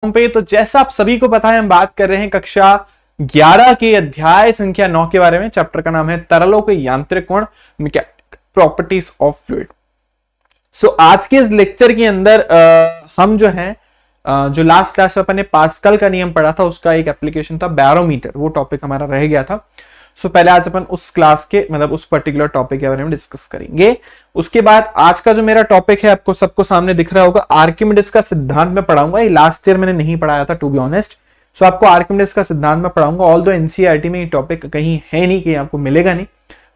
पे। तो जैसा आप सभी को पता है, हम बात कर रहे हैं कक्षा 11 के अध्याय संख्या 9 के बारे में। चैप्टर का नाम है तरलों के यांत्रिक गुण, मैकेनिकल प्रॉपर्टीज ऑफ फ्लूइड। सो आज के इस लेक्चर के अंदर हम जो है जो लास्ट क्लास में अपन ने पास्कल का नियम पढ़ा था, उसका एक एप्लीकेशन था बैरोमीटर, वो टॉपिक हमारा रह गया था। सो पहले आज अपन उस क्लास के मतलब उस पर्टिकुलर टॉपिक के बारे में डिस्कस करेंगे। उसके बाद आज का जो मेरा टॉपिक है, आपको सबको सामने दिख रहा होगा, आर्किमिडीज का सिद्धांत में पढ़ाऊंगा। ये लास्ट ईयर मैंने नहीं पढ़ाया था, टू बी ऑनेस्ट। सो आपको आर्किमिडीज का सिद्धांत में पढ़ाऊंगा। ऑल दो एनसीईआरटी में ये टॉपिक कहीं है नहीं कि आपको मिलेगा नहीं,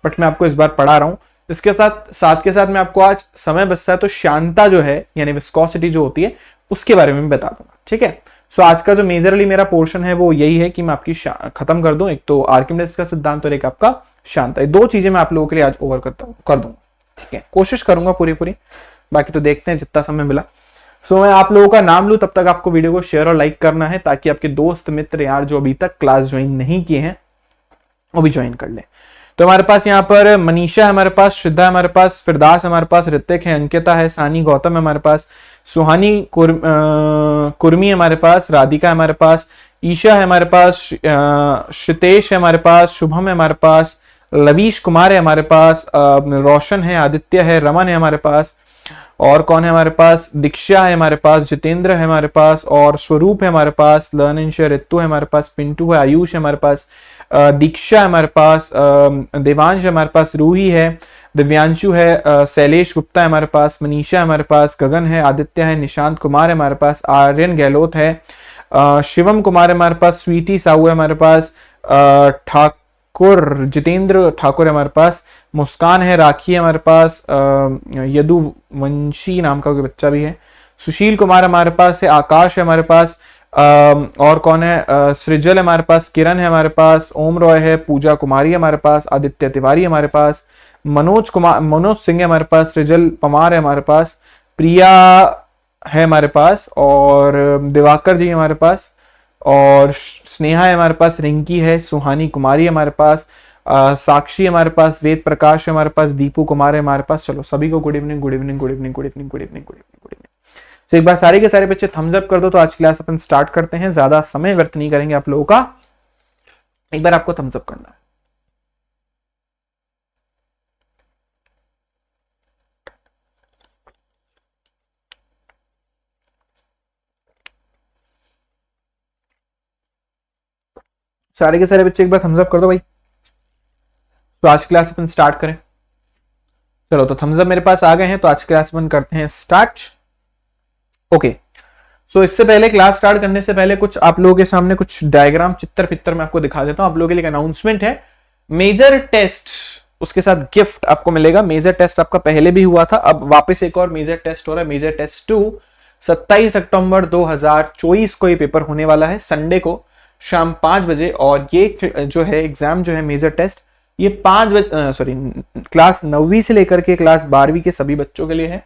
बट मैं आपको इस बार पढ़ा रहा हूं। इसके साथ मैं आपको आज समय बचता है तो शांता जो है यानी विस्कोसिटी जो होती है उसके बारे में बता दूंगा, ठीक है। सो आज का जो मेजरली मेरा पोर्शन है वो यही है कि मैं आपकी खत्म कर दूं, एक तो आर्किमिडीज का सिद्धांत और एक आपका शांता। ये दो चीजें मैं आप लोगों के लिए आज ओवर कर दूंगा, ठीक है। कोशिश करूंगा पूरी, बाकी तो देखते हैं जितना समय मिला। सो मैं आप लोगों का नाम लूं, तब तक आपको वीडियो को शेयर और लाइक करना है ताकि आपके दोस्त मित्र यार जो अभी तक क्लास ज्वाइन नहीं किए हैं वो भी ज्वाइन कर ले। तो हमारे पास यहाँ पर मनीषा है, हमारे पास श्रद्धा है, हमारे पास फिरदास, हमारे पास ऋतिक है, अंकिता है, सानी गौतम है, हमारे पास सुहानी कुर्मी है, हमारे पास राधिका है, हमारे पास ईशा है, हमारे पास श्रितेश है, हमारे पास शुभम है, हमारे पास लवीश कुमार है, हमारे पास रोशन है, आदित्य है, रमन है हमारे पास, और कौन है हमारे पास, दीक्षा है हमारे पास, जितेंद्र है हमारे पास, और स्वरूप है हमारे पास, लर्निंश ऋतु है हमारे पास, पिंटू है, आयुष है हमारे पास, दीक्षा है हमारे पास, देवांश है हमारे पास, रूही है, दिव्यांशु है, शैलेश गुप्ता है हमारे पास, मनीषा है हमारे पास, गगन है, आदित्य है, निशांत कुमार है हमारे पास, आर्यन गहलोत है, शिवम कुमार है हमारे पास, स्वीटी साहू है हमारे पास, जितेंद्र ठाकुर है हमारे पास, मुस्कान है, राखी है हमारे पास, यदुवंशी नाम का कोई बच्चा भी है, सुशील कुमार हमारे पास है, आकाश है हमारे पास, और कौन है, सृजल हमारे पास, किरण है हमारे पास, ओम रॉय है, पूजा कुमारी हमारे पास, आदित्य तिवारी हमारे पास, मनोज सिंह है हमारे पास, सृजल पमार है हमारे पास, प्रिया है हमारे पास, और दिवाकर जी हमारे पास, और स्नेहा है हमारे पास, रिंकी है, सुहानी कुमारी हमारे पास, साक्षी हमारे पास, वेद प्रकाश है हमारे पास, दीपू कुमार है हमारे पास। चलो सभी को good evening, good evening, good evening, good evening, good evening, good evening, good evening. तो एक बार सारे के सारे बच्चे थम्स अप कर दो तो आज क्लास अपन स्टार्ट करते हैं। ज्यादा समय व्यर्थ नहीं करेंगे आप लोगों का, एक बार आपको थम्स अप करना है। सारे के सारे बच्चे एक बार थम्स अप कर दो भाई, तो आज क्लास अपन स्टार्ट करें। चलो तो थम्स अप मेरे पास आ गए हैं, तो आज क्लास अपन करते हैं स्टार्ट। ओके, सो इससे पहले क्लास स्टार्ट करने से पहले कुछ आप लोगों के सामने कुछ डायग्राम चित्र पिक्चर मैं आपको दिखा देता हूं। आप लोगों के लिए अनाउंसमेंट है, मेजर टेस्ट उसके साथ गिफ्ट आपको मिलेगा। मेजर टेस्ट आपका पहले भी हुआ था, अब वापस एक और मेजर टेस्ट हो रहा है, मेजर टेस्ट 2। 27 अक्टूबर 2024 को ये पेपर होने वाला है, संडे को शाम 5 बजे। और ये जो है एग्जाम जो है मेजर टेस्ट, ये 5 बजे क्लास 9वीं से लेकर के क्लास 12वीं के सभी बच्चों के लिए है।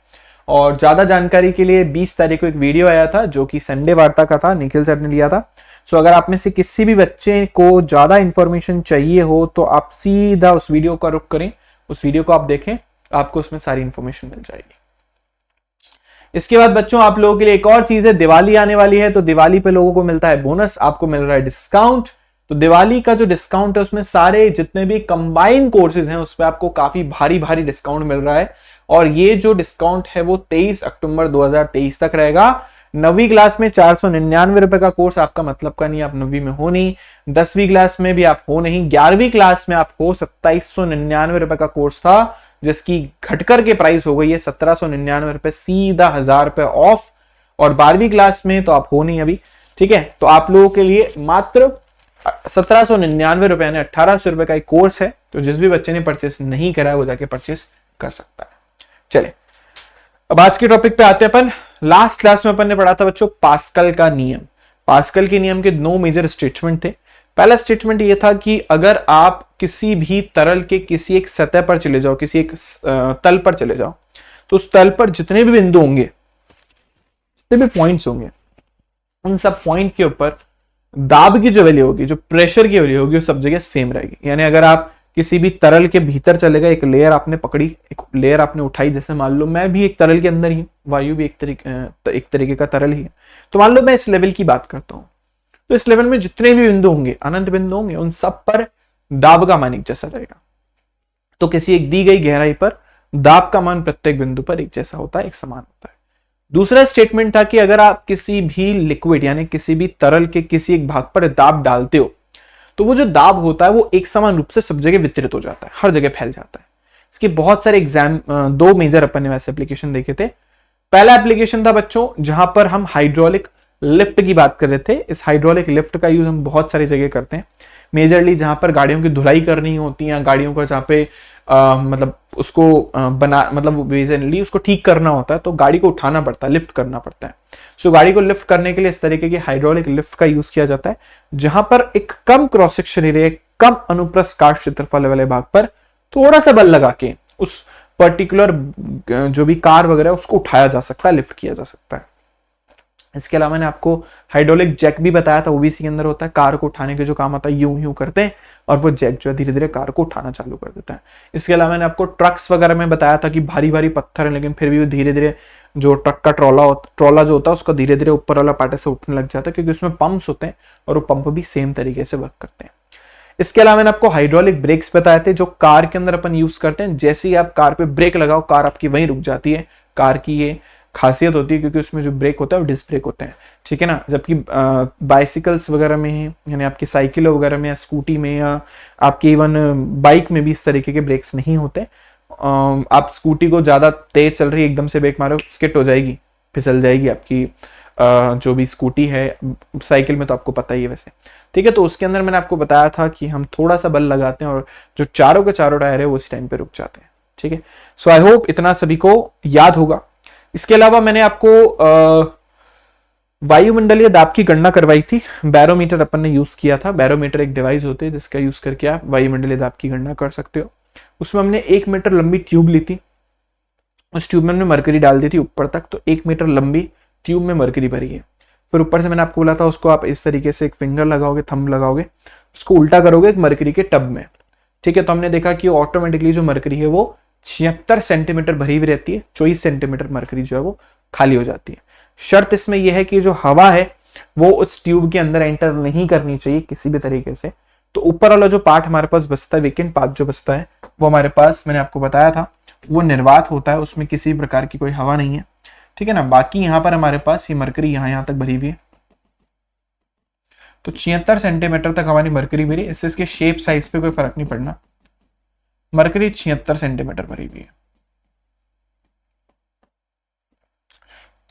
और ज्यादा जानकारी के लिए 20 तारीख को एक वीडियो आया था जो कि संडे वार्ता का था, निखिल सर ने लिया था। सो अगर आप में से किसी भी बच्चे को ज्यादा इंफॉर्मेशन चाहिए हो तो आप सीधा उस वीडियो का रुख करें, उस वीडियो को आप देखें, आपको उसमें सारी इंफॉर्मेशन मिल जाएगी। इसके बाद बच्चों आप लोगों के लिए एक और चीज है, दिवाली आने वाली है, तो दिवाली पे लोगों को मिलता है बोनस, आपको मिल रहा है डिस्काउंट। तो दिवाली का जो डिस्काउंट है उसमें सारे जितने भी कंबाइंड कोर्सेज हैं उस पर आपको काफी भारी डिस्काउंट मिल रहा है। और ये जो डिस्काउंट है वो 23 अक्टूबर 2023 तक रहेगा। 9वीं क्लास में 499 रुपए का कोर्स आपका मतलब का नहीं, आप 9वीं में हो नहीं, 10वीं क्लास में भी आप हो नहीं, 11वीं क्लास में आप हो। 2799 रुपए का कोर्स था जिसकी घटकर के प्राइस हो गई है 1799 रुपए, सीधा 1000 रुपए ऑफ। और 12वीं क्लास में तो आप हो नहीं अभी, ठीक है। तो आप लोगों के लिए मात्र 1799 रुपए यानी 1800 रुपए का एक कोर्स है। तो जिस भी बच्चे ने परचेस नहीं करा है वो जाके परचेस कर सकता है। चले अब आज के टॉपिक पे आते हैं अपन। लास्ट क्लास में अपन ने पढ़ा था बच्चों पास्कल का नियम। पास्कल के नियम के 2 मेजर स्टेटमेंट थे। पहला स्टेटमेंट ये था कि अगर आप किसी भी तरल के किसी एक सतह पर चले जाओ, किसी एक तल पर चले जाओ, तो उस तल पर जितने भी बिंदु होंगे, जितने भी पॉइंट्स होंगे, उन सब पॉइंट के ऊपर दाब की जो वैल्यू होगी, जो प्रेशर की वैल्यू होगी, वो सब जगह सेम रहेगी। यानी अगर आप किसी भी तरल के भीतर चलेगा, एक लेयर आपने पकड़ी, एक लेयर आपने उठाई, जैसे मान लो मैं भी एक तरल के अंदर ही, वायु भी एक तरीके का तरल ही है, तो मान लो मैं इस लेवल की बात करता हूँ, तो इस लेवल में जितने भी बिंदु होंगे, अनंत बिंदु होंगे, उन सब पर दाब का मान एक जैसा रहेगा। तो किसी एक दी गई गहराई पर दाब का मान प्रत्येक बिंदु पर एक जैसा होता है, एक समान होता है। दूसरा स्टेटमेंट था कि अगर आप किसी भी लिक्विड यानी किसी भी तरल के किसी एक भाग पर दाब डालते हो, तो वो जो दाब होता है वो एक समान रूप से सब जगह वितरित हो जाता है, हर जगह फैल जाता है। इसके बहुत सारे दो मेजर अपन ने वैसे एप्लीकेशन देखे थे। पहला एप्लीकेशन था बच्चों जहां पर हम हाइड्रोलिक लिफ्ट की बात कर रहे थे। इस हाइड्रोलिक लिफ्ट का यूज हम बहुत सारी जगह करते हैं, मेजरली जहां पर गाड़ियों की धुलाई करनी होती है, गाड़ियों का जहां पे मतलब उसको मतलब बेसिकली उसको ठीक करना होता है, तो गाड़ी को उठाना पड़ता है, लिफ्ट करना पड़ता है। सो गाड़ी को लिफ्ट करने के लिए इस तरीके की हाइड्रोलिक लिफ्ट का यूज किया जाता है, जहां पर एक कम क्रॉस सेक्शन एरिया, कम अनुप्रस्थ काट क्षेत्रफल वाले भाग पर थोड़ा सा बल लगा के उस पर्टिकुलर जो भी कार वगैरह उसको उठाया जा सकता है, लिफ्ट किया जा सकता है। इसके अलावा मैंने आपको हाइड्रोलिक जैक भी बताया था, वो भी इसी के अंदर होता है। कार को उठाने के जो काम आता है, यूं यूं करते हैं और वो जैक जो है धीरे धीरे कार को उठाना चालू कर देता है। इसके अलावा मैंने आपको ट्रक्स वगैरह में बताया था कि भारी भारी पत्थर है, लेकिन फिर भी वो धीरे धीरे जो ट्रक का ट्रॉला जो होता है उसका धीरे धीरे ऊपर वाला पार्ट से उठने लग जाता है, क्योंकि उसमें पंप्स होते हैं और वो पंप भी सेम तरीके से वर्क करते हैं। इसके अलावा मैंने आपको हाइड्रोलिक ब्रेक्स बताए थे, जो कार के अंदर अपन यूज करते हैं। जैसे ही आप कार पे ब्रेक लगाओ, कार आपकी वहीं रुक जाती है। कार की ये खासियत होती है, क्योंकि उसमें जो ब्रेक होता है वो डिस्क ब्रेक होते हैं, ठीक है ना। जबकि बाइसिकल्स वगैरह में है, यानी आपकी साइकिल वगैरह में या स्कूटी में या आपके इवन बाइक में भी इस तरीके के ब्रेक्स नहीं होते। आप स्कूटी को ज्यादा तेज चल रही है, एकदम से ब्रेक मारो, स्किट हो जाएगी, फिसल जाएगी आपकी जो भी स्कूटी है। साइकिल में तो आपको पता ही है वैसे, ठीक है। तो उसके अंदर मैंने आपको बताया था कि हम थोड़ा सा बल लगाते हैं और जो चारों के चारों टायर है वो उसी टाइम पे रुक जाते हैं, ठीक है। सो आई होप इतना सभी को याद होगा। इसके अलावा मैंने आपको वायुमंडलीय दाब की गणना करवाई थी। बैरोमीटर अपन ने यूज किया था। बैरोमीटर एक डिवाइस होती है जिसका यूज करके आप वायुमंडलीय दाब की गणना कर सकते हो। उसमें हमने 1 मीटर लंबी ट्यूब ली थी, उस ट्यूब में हमने मरकरी डाल दी थी ऊपर तक, तो 1 मीटर लंबी ट्यूब में मरकरी भरी है। फिर ऊपर से मैंने आपको बोला था उसको आप इस तरीके से एक फिंगर लगाओगे, थंब लगाओगे, उसको उल्टा करोगे एक मरकरी के टब में, ठीक है। तो हमने देखा कि ऑटोमेटिकली जो मरकरी है वो 76 सेंटीमीटर भरी हुई रहती है, 24 सेंटीमीटर मरकरी जो है वो खाली हो जाती है। शर्त इसमें यह है कि जो हवा है वो उस ट्यूब के अंदर एंटर नहीं करनी चाहिए किसी भी तरीके से। तो ऊपर वाला जो पार्ट हमारे पास बचता है, वेकेंट पार्ट जो बचता है, वो हमारे पास मैंने आपको बताया था वो निर्वात होता है, उसमें किसी प्रकार की कोई हवा नहीं है, ठीक है ना। बाकी यहाँ पर हमारे पास ये मरकरी यहाँ तक भरी हुई है, तो 76 सेंटीमीटर तक हमारी मरकरी भरी। इससे इसके शेप साइज पे कोई फर्क नहीं पड़ना। मरकरी 76 सेंटीमीटर भरी हुई है।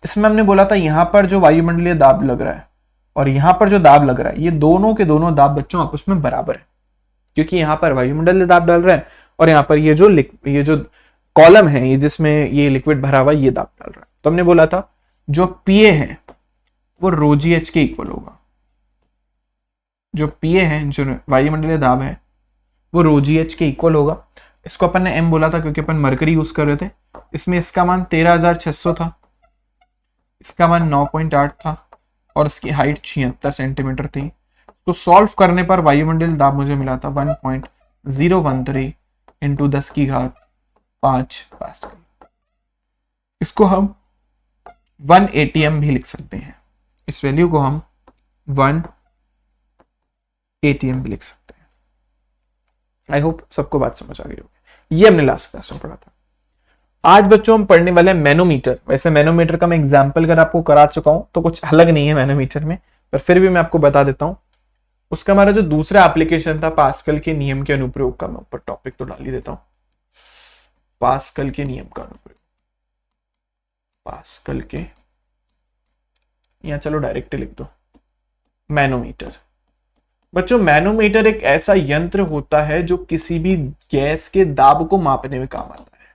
इसमें हमने बोला था यहां पर जो वायुमंडलीय दाब लग रहा है और यहां पर जो दाब लग रहा है, ये दोनों के दोनों दाब बच्चों आपस में बराबर है, क्योंकि यहां पर वायुमंडलीय दाब डाल रहा है और यहां पर ये जो कॉलम है, ये जिसमें ये लिक्विड भरा हुआ, ये दाब डाल रहा है। तो हमने बोला था जो पीए है वो ρgh के इक्वल होगा। जो पीए है, जो वायुमंडलीय दाब है, वो ρgh के इक्वल होगा। इसको अपन ने m बोला था क्योंकि अपन मरकरी यूज कर रहे थे। इसमें इसका मान 13,600 था, इसका मान 9.8 था और इसकी हाइट 76 सेंटीमीटर थी। तो सॉल्व करने पर वायुमंडलीय दाब मुझे मिला था 1.013 इंटू 10⁵5 पास्कल। इसको हम 1 atm भी लिख सकते हैं। इस वैल्यू को हम 1 atm भी लिख सकते हैं। आई होप सबको बात समझ आ गई होगी। ये हमने लास्ट क्लास में पढ़ा था। आज बच्चों हम पढ़ने वाले हैं मैनोमीटर। वैसे मैनोमीटर का मैं एग्जांपल अगर आपको करा चुका हूं तो कुछ अलग नहीं है मैनोमीटर में, पर फिर भी मैं आपको बता देता हूं। उसका हमारा जो दूसरा एप्लीकेशन था पास्कल के नियम के अनुप्रयोग का, मैं ऊपर टॉपिक तो डाल ही देता हूं। पास्कल के नियम का अनुप्रयोग, पास्कल के, या चलो डायरेक्ट लिख दो मैनोमीटर। बच्चों मैनोमीटर एक ऐसा यंत्र होता है जो किसी भी गैस के दाब को मापने में काम आता है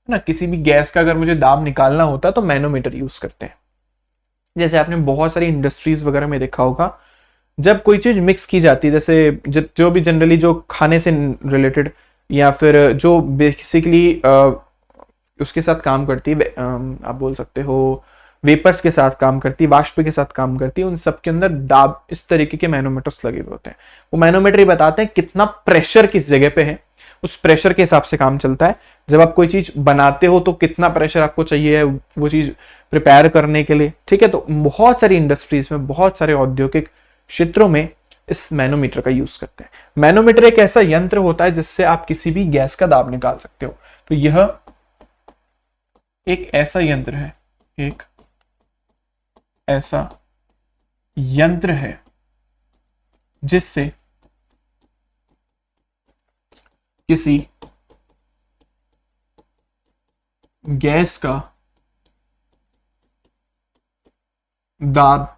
ना। किसी भी गैस का अगर मुझे दाब निकालना होता है तो मैनोमीटर यूज करते हैं। जैसे आपने बहुत सारी इंडस्ट्रीज वगैरह में देखा होगा, जब कोई चीज मिक्स की जाती है, जैसे जो भी जनरली जो खाने से रिलेटेड या फिर जो बेसिकली उसके साथ काम करती है, आप बोल सकते हो वेपर्स के साथ काम करती है, वाष्प के साथ काम करती है, उन सब के अंदर दाब इस तरीके के मैनोमीटर्स लगे हुए होते हैं। वो मैनोमीटर ही बताते हैं कितना प्रेशर किस जगह पे है, उस प्रेशर के हिसाब से काम चलता है। जब आप कोई चीज बनाते हो तो कितना प्रेशर आपको चाहिए है वो चीज प्रिपेयर करने के लिए, ठीक है। तो बहुत सारी इंडस्ट्रीज में, बहुत सारे औद्योगिक क्षेत्रों में इस मैनोमीटर का यूज करते हैं। मैनोमीटर एक ऐसा यंत्र होता है जिससे आप किसी भी गैस का दाब निकाल सकते हो। तो यह एक ऐसा यंत्र है, एक ऐसा यंत्र है जिससे किसी गैस का दाब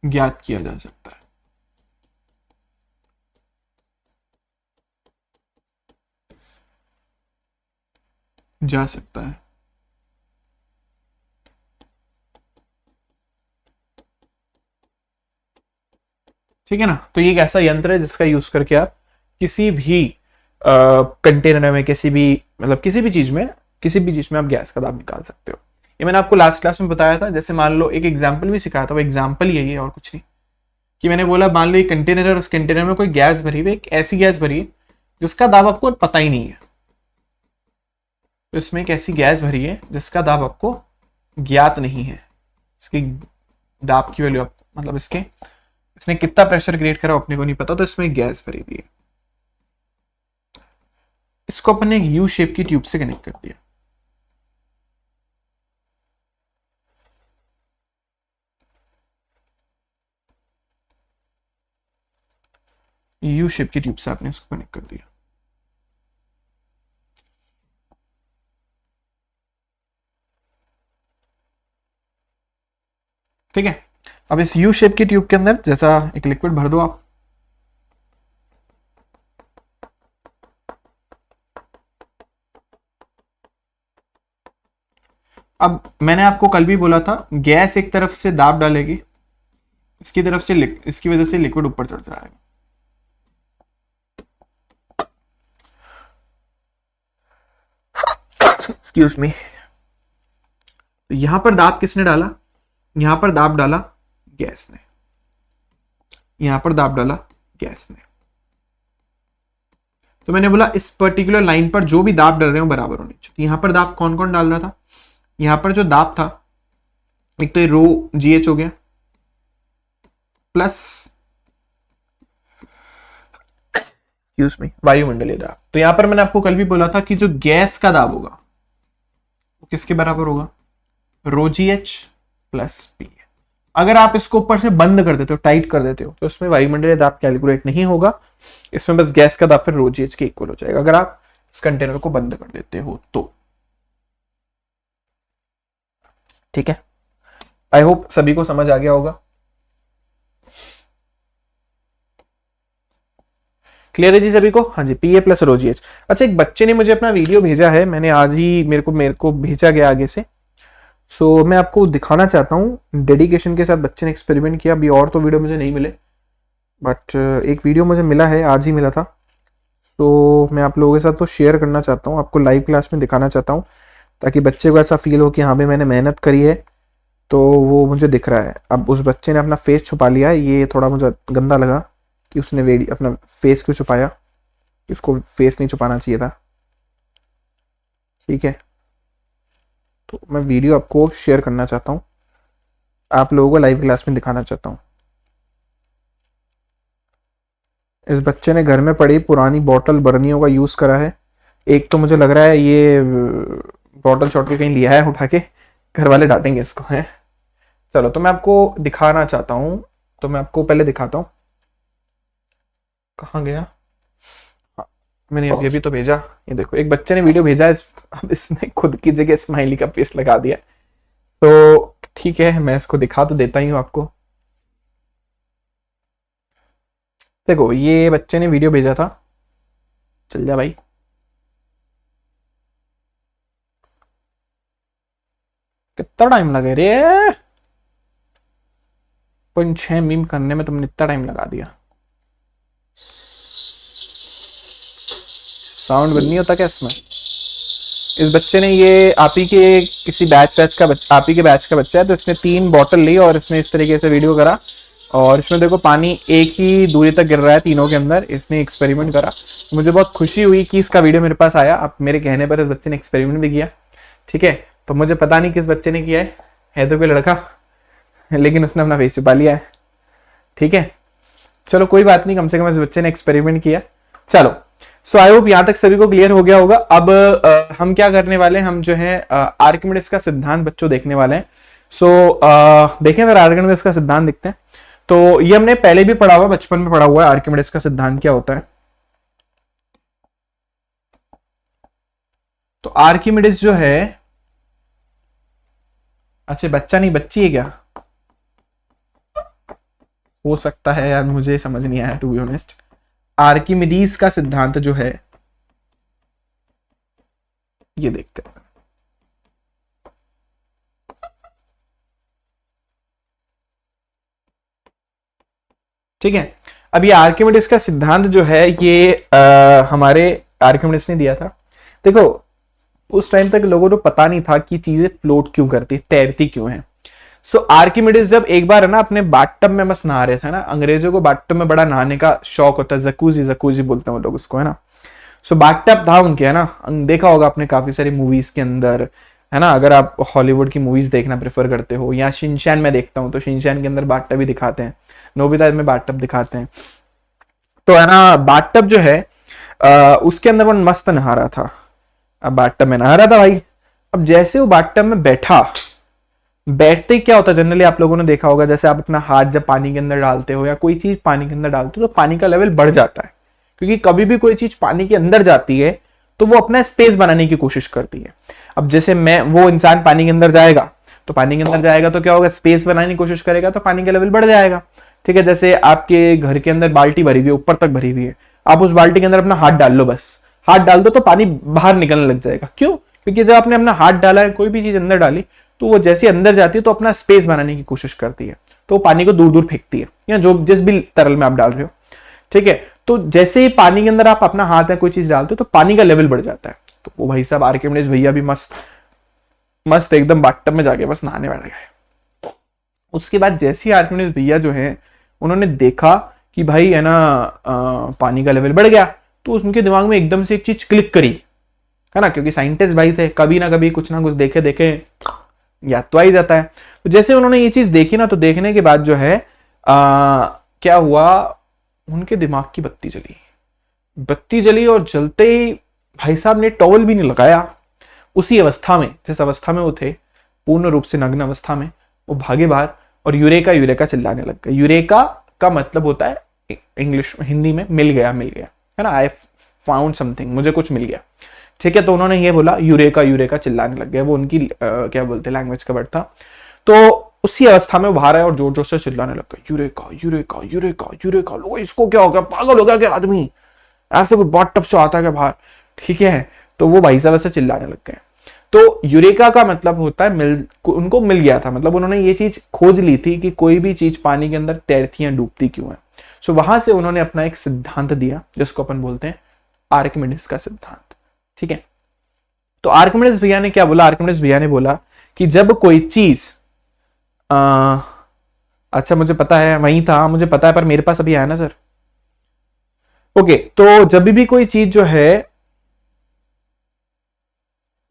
ज्ञात किया जा सकता है। जा सकता है। ठीक है ना। तो ये एक ऐसा यंत्र है जिसका यूज करके आप किसी भी कंटेनर में, किसी भी मतलब किसी भी चीज में आप गैस का दाब निकाल सकते हो। ये मैंने आपको लास्ट क्लास में बताया था। जैसे मान लो एक एग्जाम्पल भी सिखाया था, वो एग्जाम्पल यही है और कुछ नहीं। कि मैंने बोला मान लो एक कंटेनर है और उस कंटेनर में कोई गैस भरी हुई, एक ऐसी गैस भरी है जिसका दाब आपको पता ही नहीं है। तो इसमें एक ऐसी गैस भरी है जिसका दाब आपको ज्ञात नहीं है। इसकी दाब की वैल्यू मतलब इसने कितना प्रेशर क्रिएट करा अपने को नहीं पता। तो इसमें गैस भरी हुई है, इसको अपन ने एक यू शेप की ट्यूब से कनेक्ट कर दिया। यू शेप की ट्यूब से आपने इसको कनेक्ट कर दिया। ठीक है। अब इस यू शेप की ट्यूब के अंदर जैसा एक लिक्विड भर दो आप। अब मैंने आपको कल भी बोला था गैस एक तरफ से दाब डालेगी, इसकी तरफ से इसकी वजह से लिक्विड ऊपर चढ़ जाएगा। Excuse me. तो यहां पर दाब किसने डाला? यहां पर दाब डाला गैस ने, यहां पर दाब डाला गैस ने। तो मैंने बोला इस पर्टिकुलर लाइन पर जो भी दाब डाल रहे हो बराबर होने चाहिए। यहां पर दाब कौन कौन डाल रहा था? यहां पर जो दाब था, एक तो ये रो GH हो गया प्लस एक्सक्यूज मी वायुमंडलीय दाब। तो यहां पर मैंने आपको कल भी बोला था कि जो गैस का दाब होगा वो किसके बराबर होगा? रो GH प्लस P। अगर आप इसको ऊपर से बंद कर देते हो, टाइट कर देते हो, तो इसमें वायुमंडलीय दाब कैलकुलेट नहीं होगा। इसमें बस गैस का दाब फिर रो GH के इक्वल हो जाएगा अगर आप इस कंटेनर को बंद कर देते हो तो। ठीक है। आई होप सभी को समझ आ गया होगा। क्लियर है जी सभी को? हाँ जी, PA प्लस रो GH। अच्छा, एक बच्चे ने मुझे अपना वीडियो भेजा है, मैंने आज ही मेरे को भेजा गया आगे से। सो मैं आपको दिखाना चाहता हूँ। डेडिकेशन के साथ बच्चे ने एक्सपेरिमेंट किया। अभी और तो वीडियो मुझे नहीं मिले, बट एक वीडियो मुझे मिला है, आज ही मिला था। तो मैं आप लोगों के साथ तो शेयर करना चाहता हूँ, आपको लाइव क्लास में दिखाना चाहता हूँ, ताकि बच्चे को ऐसा फील हो कि हाँ भाई मैंने मेहनत करी है तो वो मुझे दिख रहा है। अब उस बच्चे ने अपना फेस छुपा लिया है, ये थोड़ा मुझे गंदा लगा कि उसने अपना फेस क्यों छुपाया। उसको फेस नहीं छुपाना चाहिए था। ठीक है। तो मैं वीडियो आपको शेयर करना चाहता हूँ, आप लोगों को लाइव क्लास में दिखाना चाहता हूँ। इस बच्चे ने घर में पड़ी पुरानी बॉटल बर्नियों का यूज़ करा है। एक तो मुझे लग रहा है ये बॉटल शॉटल कहीं लिया है उठा के, घर वाले डांटेंगे इसको है। चलो, तो मैं आपको दिखाना चाहता हूँ, तो मैं आपको पहले दिखाता हूँ। कहाँ गया? हाँ, मैंने अभी तो भेजा। ये देखो, एक बच्चे ने वीडियो भेजा है, अब इसने खुद की जगह स्माइली का फेस लगा दिया। तो ठीक है, मैं इसको दिखा तो देता ही हूँ आपको। देखो, ये बच्चे ने वीडियो भेजा था। चल जा भाई। कितना टाइम लगे रे? 0.6 मीम करने में तुमने इतना टाइम लगा दिया। साउंड बंद नहीं होता क्या इसमें? इस बच्चे ने, ये आप ही के किसी बैच का बच्चा, आप ही के बैच का बच्चा है, तो इसने 3 बॉटल ली और इसने इस तरीके से वीडियो करा और इसमें देखो पानी एक ही दूरी तक गिर रहा है तीनों के अंदर। इसने एक्सपेरिमेंट करा, मुझे बहुत खुशी हुई कि इसका वीडियो मेरे पास आया। अब मेरे कहने पर इस बच्चे ने एक्सपेरिमेंट भी किया, ठीक है। तो मुझे पता नहीं किस बच्चे ने किया है तो कोई लड़का, लेकिन उसने अपना फेस छुपा लिया है, ठीक है। चलो कोई बात नहीं, कम से कम इस बच्चे ने एक्सपेरिमेंट किया। चलो, सो आई होप यहां तक सभी को क्लियर हो गया होगा। अब हम क्या करने वाले हैं, हम जो है आर्किमिडीज का सिद्धांत बच्चों देखने वाले हैं। सो देखें, फिर आर्किमिडीज का सिद्धांत देखते हैं। तो ये हमने पहले भी पढ़ा हुआ, बचपन में पढ़ा हुआ है, आर्किमिडीज का सिद्धांत क्या होता है। तो आर्किमिडीज जो है, अच्छा बच्चा नहीं बच्ची है क्या, हो सकता है यार, मुझे समझ नहीं आया टू बी ऑनेस्ट। आर्किमिडीज का सिद्धांत जो है, ये देखते हैं। ठीक है, अब ये आर्किमिडीज का सिद्धांत जो है, ये हमारे आर्किमिडीज ने दिया था। देखो, उस टाइम तक लोगों को पता नहीं था कि चीजें फ्लोट क्यों करती, तैरती क्यों है। सो आर्किमिडीज जब एक बार है ना अपने बाथटब में बस नहा रहे थे ना, अंग्रेजों को बाथटब में बड़ा नहाने का शौक होता है, जकूजी जकूजी बोलते हैं वो लोग उसको, है ना। सो बाथटब था उनके, है ना, देखा होगा आपने काफी सारी मूवीज के अंदर, है ना। अगर आप हॉलीवुड की मूवीज देखना प्रेफर करते हो, या शिनचैन में देखता हूँ तो शिनचैन के अंदर बाथटब भी दिखाते हैं, नोबिता में बाथटब दिखाते हैं। तो है ना, बाथटब जो है उसके अंदर वो मस्त नहा रहा था। अब बाथटब में नहा रहा था भाई। अब जैसे वो बाथटब में बैठा, बैठते ही क्या होता है, जनरली आप लोगों ने देखा होगा, जैसे आप अपना हाथ जब पानी के अंदर डालते हो या कोई चीज पानी के अंदर डालते हो तो पानी का लेवल बढ़ जाता है, क्योंकि कभी भी कोई चीज पानी के अंदर जाती है तो वो अपना स्पेस बनाने की कोशिश करती है। अब जैसे वो इंसान पानी के अंदर जाएगा, तो पानी के अंदर जाएगा तो क्या होगा, स्पेस बनाने की कोशिश करेगा तो पानी का लेवल बढ़ जाएगा, ठीक है। जैसे आपके घर के अंदर बाल्टी भरी हुई है, ऊपर तक भरी हुई है, आप उस बाल्टी के अंदर अपना हाथ डाल लो, बस हाथ डाल दो तो पानी बाहर निकलने लग जाएगा। क्यों? क्योंकि जब आपने अपना हाथ डाला है, कोई भी चीज अंदर डाली, तो वो जैसे अंदर जाती है तो अपना स्पेस बनाने की कोशिश करती है, तो पानी को दूर दूर फेंकती है, या जो जिस भी तरल में आप डाल रहे हो, ठीक है। तो जैसे ही पानी के अंदर आप अपना हाथ या कोई चीज डालते हो तो पानी का लेवल बढ़ जाता है। तो वो भाई साहब आर्किमिडीज भैया भी मस्त मस्त एकदम बाथटब में जाके बस नहाने बैठ गए। उसके बाद जैसे ही आर्किमिडीज भैया जो है, उन्होंने देखा कि भाई है ना पानी का लेवल बढ़ गया, तो उनके दिमाग में एकदम से एक चीज क्लिक करी, है ना, क्योंकि साइंटिस्ट भाई थे, कभी ना कभी कुछ ना कुछ देखे देखे याद तो आ ही जाता है। तो जैसे उन्होंने ये चीज देखी ना, तो देखने के बाद जो है क्या हुआ, उनके दिमाग की बत्ती जली और जलते ही भाई साहब ने टॉवल भी नहीं लगाया। उसी अवस्था में, जिस अवस्था में वो थे, पूर्ण रूप से नग्न अवस्था में, वो भागे बाहर और यूरेका यूरेका चिल्लाने लग गए। यूरेका का मतलब होता है इंग्लिश हिंदी में मिल गया, है ना, आई फाउंड समथिंग, मुझे कुछ मिल गया, ठीक है। तो उन्होंने ये बोला, यूरेका यूरेका चिल्लाने लग गए, वो उनकी क्या बोलते लैंग्वेज का वर्ड था। तो उसी अवस्था में बाहर आए और जोर जोर से चिल्लाने लग गए, यूरेका यूरेका यूरेका यूरेका। लो, इसको क्या हो गया, पागल हो गया क्या आदमी, ऐसे कोई बाथटब से आता है क्या बाहर, ठीक है। तो वो भाई साहब ऐसे चिल्लाने लग गए। तो यूरेका का मतलब होता है उनको मिल गया था, मतलब उन्होंने ये चीज खोज ली थी कि कोई भी चीज पानी के अंदर तैरती है, डूबती क्यों है। सो वहां से उन्होंने अपना एक सिद्धांत दिया, जिसको अपन बोलते हैं आर्किमिडीज का सिद्धांत, ठीक है। तो आर्किमिडीज भैया ने क्या बोला, आर्किमिडीज भैया ने बोला कि जब कोई चीज अच्छा मुझे पता है, वही था, मुझे पता है, पर मेरे पास अभी आया ना सर। ओके, तो जब भी कोई चीज जो है,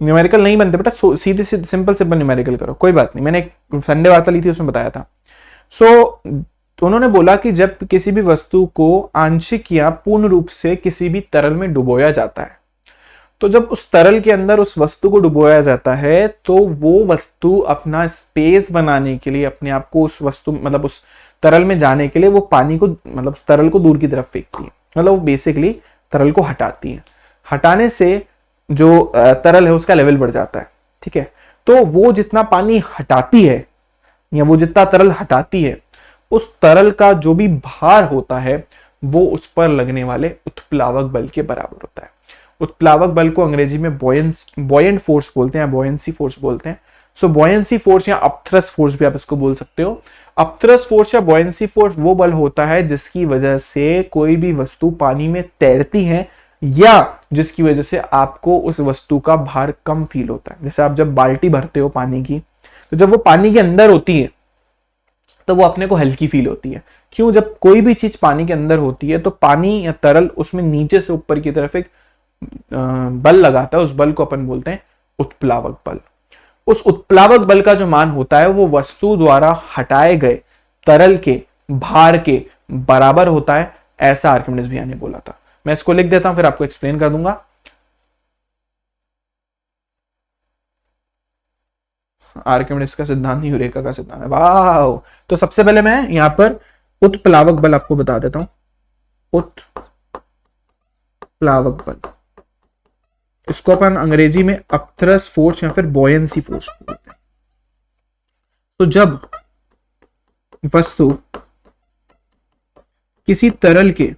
न्यूमेरिकल नहीं बनते बेटा, सीधे सिंपल न्यूमेरिकल करो, कोई बात नहीं, मैंने एक संडे वार्ता ली थी, उसमें बताया था। तो उन्होंने बोला कि जब किसी भी वस्तु को आंशिक या पूर्ण रूप से किसी भी तरल में डुबोया जाता है, तो जब उस तरल के अंदर उस वस्तु को डुबोया जाता है, तो वो वस्तु अपना स्पेस बनाने के लिए अपने आप को उस वस्तु, मतलब उस तरल में जाने के लिए, वो पानी को, मतलब तरल को दूर की तरफ फेंकती है, मतलब वो बेसिकली तरल को हटाती है। हटाने से जो तरल है उसका लेवल बढ़ जाता है, ठीक है। तो वो जितना पानी हटाती है या वो जितना तरल हटाती है, उस तरल का जो भी भार होता है वो उस पर लगने वाले उत्प्लावक बल के बराबर होता है। उत्प्लावक बल को अंग्रेजी में बॉयंट फोर्स बोलते हैं, बॉयंसी फोर्स बोलते हैं। सो बॉयंसी फोर्स या अपथ्रस्ट फोर्स भी आप इसको बोल सकते हो। अपथ्रस्ट फोर्स या बॉयंसी फोर्स वो बल होता है जिसकी वजह से कोई भी वस्तु पानी में तैरती है या जिसकी वजह से आपको उस वस्तु का भार कम फील होता है। जैसे आप जब बाल्टी भरते हो पानी की, तो जब वो पानी के अंदर होती है तो वो अपने को हल्की फील होती है। क्यों? जब कोई भी चीज पानी के अंदर होती है तो पानी या तरल उसमें नीचे से ऊपर की तरफ एक बल लगाता है, उस बल को अपन बोलते हैं उत्प्लावक बल। उस उत्प्लावक बल का जो मान होता है वो वस्तु द्वारा हटाए गए तरल के भार के बराबर होता है, ऐसा आर्किमिडीज भैया ने बोला था। मैं इसको लिख देता हूं, फिर आपको एक्सप्लेन कर दूंगा। आर्किमिडीज का सिद्धांत यूरेका का सिद्धांत है। वाह! तो सबसे पहले मैं यहां पर उत्प्लावक बल आपको बता देता हूं। उत्प्लावक बल, इसको अपन अंग्रेजी में अपथरस फोर्स या फिर बॉयंसी फोर्स बोलते हैं। तो जब वस्तु किसी तरल के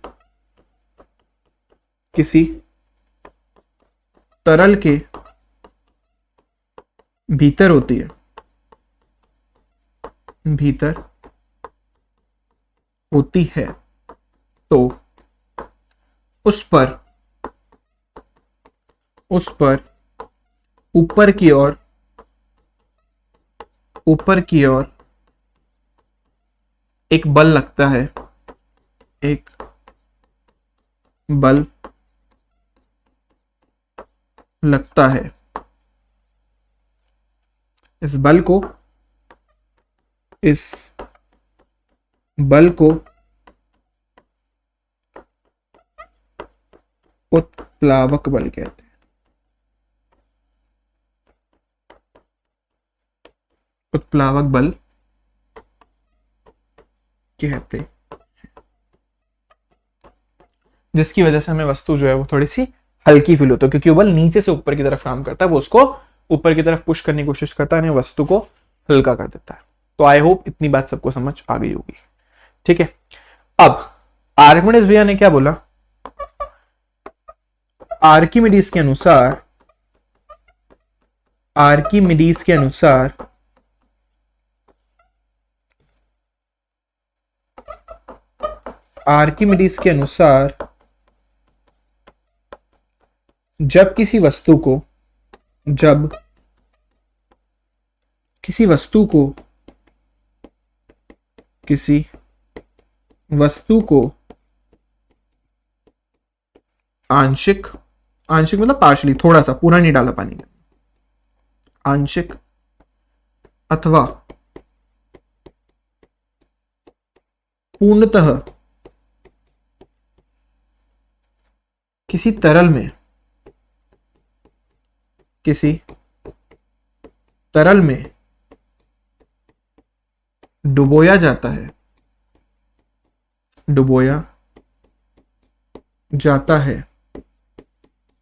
भीतर होती है, तो उस पर ऊपर की ओर एक बल लगता है, एक बल लगता है। इस बल को उत्प्लावक बल कहते हैं। उत्प्लावक बल कहते हैं, जिसकी वजह से हमें वस्तु जो है वो थोड़ी सी हल्की फील होती है, क्योंकि वो बल नीचे से ऊपर की तरफ काम करता है, वो उसको ऊपर की तरफ पुश करने की कोशिश करता है, वस्तु को हल्का कर देता है। तो आई होप इतनी बात सबको समझ आ गई होगी। ठीक है, अब आर्किमिडीज भैया ने क्या बोला? आर्किमिडीज के अनुसार जब किसी वस्तु को आंशिक मतलब पार्शली, थोड़ा सा, पूरा नहीं डाला पानी में, आंशिक अथवा पूर्णतः किसी तरल में डुबोया जाता है,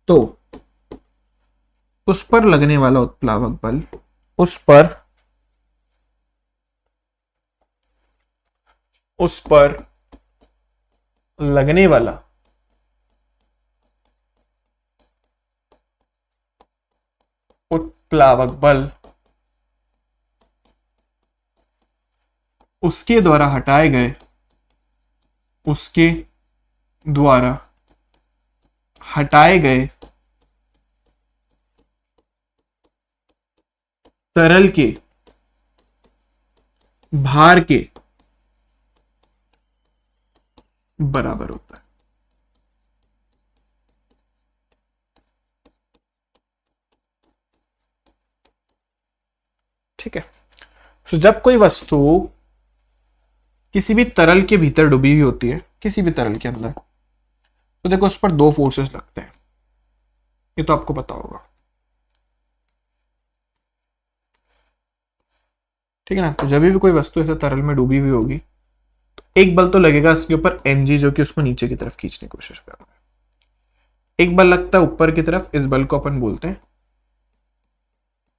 तो उस पर लगने वाला उत्प्लावक बल, उस पर लगने वाला उत्प्लावक बल उसके द्वारा हटाए गए तरल के भार के बराबर होता है। ठीक है, तो जब कोई वस्तु किसी भी तरल के भीतर डूबी हुई होती है, किसी भी तरल के अंदर, तो देखो उस पर दो फोर्सेस लगते हैं, ये तो आपको पता होगा। ठीक है ना? तो जब भी कोई वस्तु ऐसे तरल में डूबी हुई होगी तो एक बल तो लगेगा इसके ऊपर mg, जो कि उसको नीचे की तरफ खींचने की कोशिश कर रहा है। एक बल लगता है ऊपर की तरफ, इस बल को अपन बोलते हैं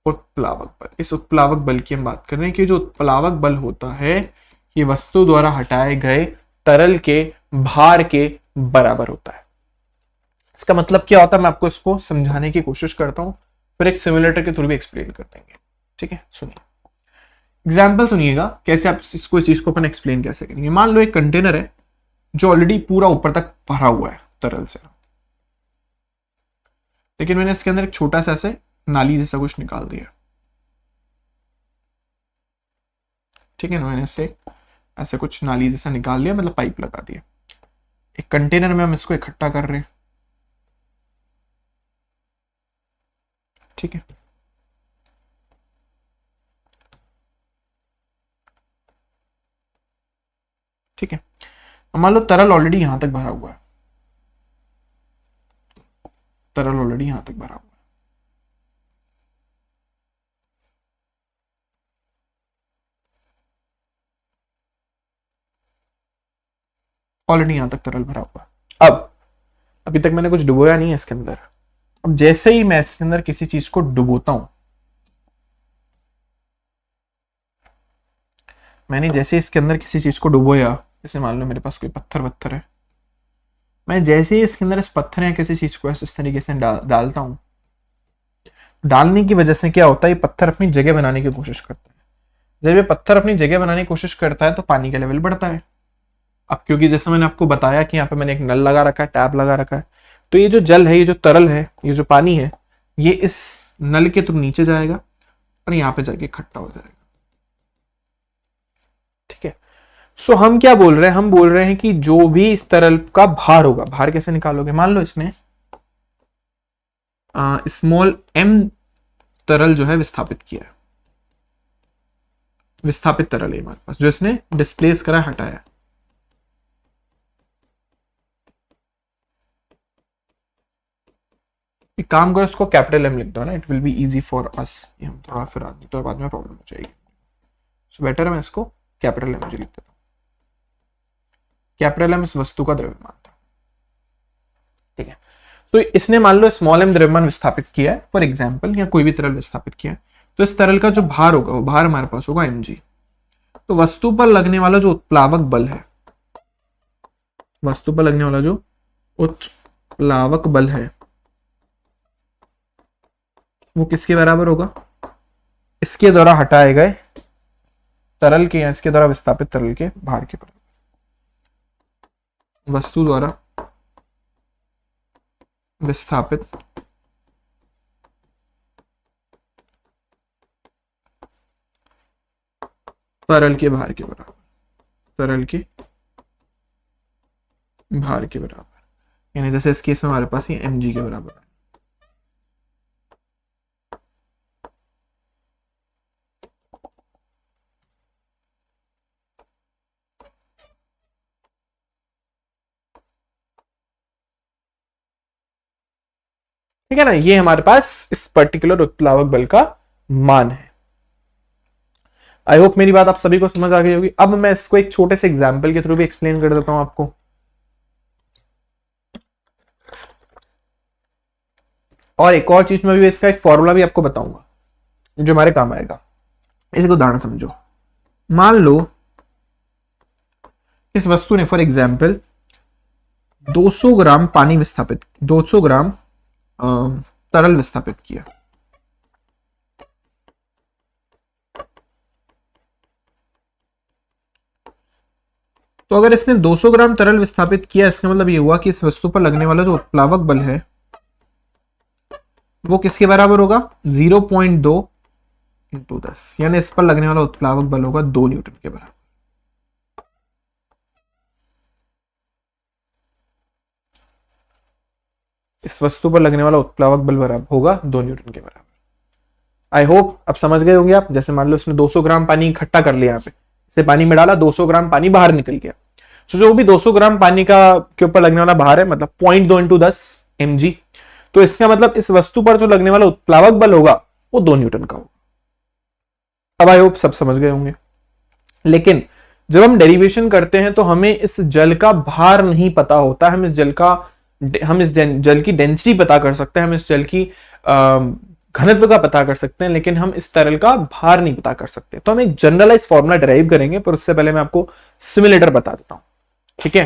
उत्प्लावक बल। इस उत्प्लावक बल की हम बात कर रहे हैं कि जो उत्प्लावक बल होता है ये वस्तु द्वारा हटाए गए तरल के भार के बराबर होता है। इसका मतलब क्या होता है, मैं आपको इसको समझाने की कोशिश करता हूं, फिर एक सिमुलेटर के थ्रू भी एक्सप्लेन कर देंगे। ठीक है, सुनिए, एग्जाम्पल सुनिएगा कैसे आप इसको, इस चीज को अपन एक्सप्लेन कैसे करेंगे। मान लो एक कंटेनर है जो ऑलरेडी पूरा ऊपर तक भरा हुआ है तरल से, लेकिन मैंने इसके अंदर एक छोटा सा ऐसे नाली जैसा कुछ निकाल दिया, ठीक है ना। मैंने इसे ऐसे कुछ नाली जैसा निकाल लिया, मतलब पाइप लगा दिया। एक कंटेनर में हम इसको इकट्ठा कर रहे हैं, ठीक है। ठीक है, मान लो तरल ऑलरेडी यहां तक भरा हुआ है, तरल ऑलरेडी यहां तक भरा हुआ है। ऑलरेडी यहां तक तरल भरा हुआ है। अब अभी तक मैंने कुछ डुबोया नहीं है इसके अंदर। अब जैसे ही मैं इसके अंदर किसी चीज को डुबोता हूं, मैंने जैसे इसके अंदर किसी चीज को डुबोया, जैसे मान लो मेरे पास कोई पत्थर वत्थर है, मैं जैसे ही इसके अंदर इस पत्थर या किसी चीज को इस तरीके से डालता हूं, डालने की वजह से क्या होता है, ये पत्थर अपनी जगह बनाने की कोशिश करता है। जब ये पत्थर अपनी जगह बनाने की कोशिश करता है तो पानी का लेवल बढ़ता है। अब क्योंकि जैसे मैंने आपको बताया कि यहाँ पे मैंने एक नल लगा रखा है, टैप लगा रखा है, तो ये जो जल है, ये जो तरल है, ये जो पानी है, ये इस नल के थ्रू नीचे जाएगा और यहाँ पे जाके इकट्ठा हो जाएगा, ठीक है। सो हम क्या बोल रहे हैं, हम बोल रहे हैं कि जो भी इस तरल का भार होगा, भार कैसे निकालोगे, मान लो इसने स्मॉल m तरल जो है विस्थापित किया है, विस्थापित तरल है हमारे पास, जो इसने डिस्प्लेस करा, हटाया। एक काम करो, इसको कैपिटल एम लिख दो ना, it will be easy for us. ये हम थोड़ा फिर आगे तो बाद में प्रॉब्लम हो जाएगी, सो बेटर है मैं इसको कैपिटल एम लिख देता हूं। कैपिटल एम इस वस्तु का द्रव्यमान था, ठीक है। तो इसने मान लो स्मॉल एम द्रव्यमान विस्थापित किया है फॉर एग्जाम्पल, या कोई भी तरल विस्थापित किया है, तो इस तरल का जो भार होगा, वो भार हमारे पास होगा mg। तो वस्तु पर लगने वाला जो उत्प्लावक बल है, वस्तु पर लगने वाला जो उत्प्लावक बल है, वो किसके बराबर होगा, इसके द्वारा हटाए गए तरल के या इसके द्वारा विस्थापित तरल के भार के बराबर। वस्तु द्वारा विस्थापित तरल के भार के बराबर, तरल के भार के बराबर, यानी जैसे इस केस में हमारे पास ये mg के बराबर है। ठीक है ना, ये हमारे पास इस पर्टिकुलर उत्प्लावक बल का मान है। आई होप मेरी बात आप सभी को समझ आ गई होगी। अब मैं इसको एक छोटे से एग्जाम्पल के थ्रू भी एक्सप्लेन कर देता हूं आपको। और एक और चीज में भी इसका एक फॉर्मूला भी आपको बताऊंगा जो हमारे काम आएगा। इसे को उदाहरण समझो, मान लो इस वस्तु ने फॉर एग्जाम्पल 200 ग्राम पानी विस्थापित, 200 ग्राम तरल विस्थापित किया। तो अगर इसने 200 ग्राम तरल विस्थापित किया, इसका मतलब ये हुआ कि इस वस्तु पर लगने वाला जो उत्प्लावक बल है वो किसके बराबर होगा, 0.2 इंटू 10, यानी इस पर लगने वाला उत्प्लावक बल होगा 2 न्यूटन के बराबर। इस वस्तु पर लगने वाला उत्प्लावक बल बराबर होगा 2 न्यूटन के बराबर। आई होप अब समझ गए होंगे आप। जैसे मान लो इसने 200 ग्राम पानी इकट्ठा कर लिया, यहाँ पे इसे पानी में डाला, 200 ग्राम पानी बाहर निकल गया। तो जो भी 200 ग्राम पानी का के ऊपर लगने वाला भार है, मतलब 0.2 इंटू 10 mg, तो इसका मतलब इस वस्तु पर जो लगने वाला उत्प्लावक बल होगा वो 2 न्यूटन का होगा। अब आई होप सब समझ गए होंगे। लेकिन जब हम डेरिवेशन करते हैं तो हमें इस जल का भार नहीं पता होता। हम इस जल की डेंसिटी पता कर सकते हैं, हम इस जल की घनत्व का पता कर सकते हैं, लेकिन हम इस तरल का भार नहीं पता कर सकते। तो हम एक जनरलाइज फॉर्मूला डिराइव करेंगे, पर उससे पहले मैं आपको सिमुलेटर बता देता हूं, ठीक है।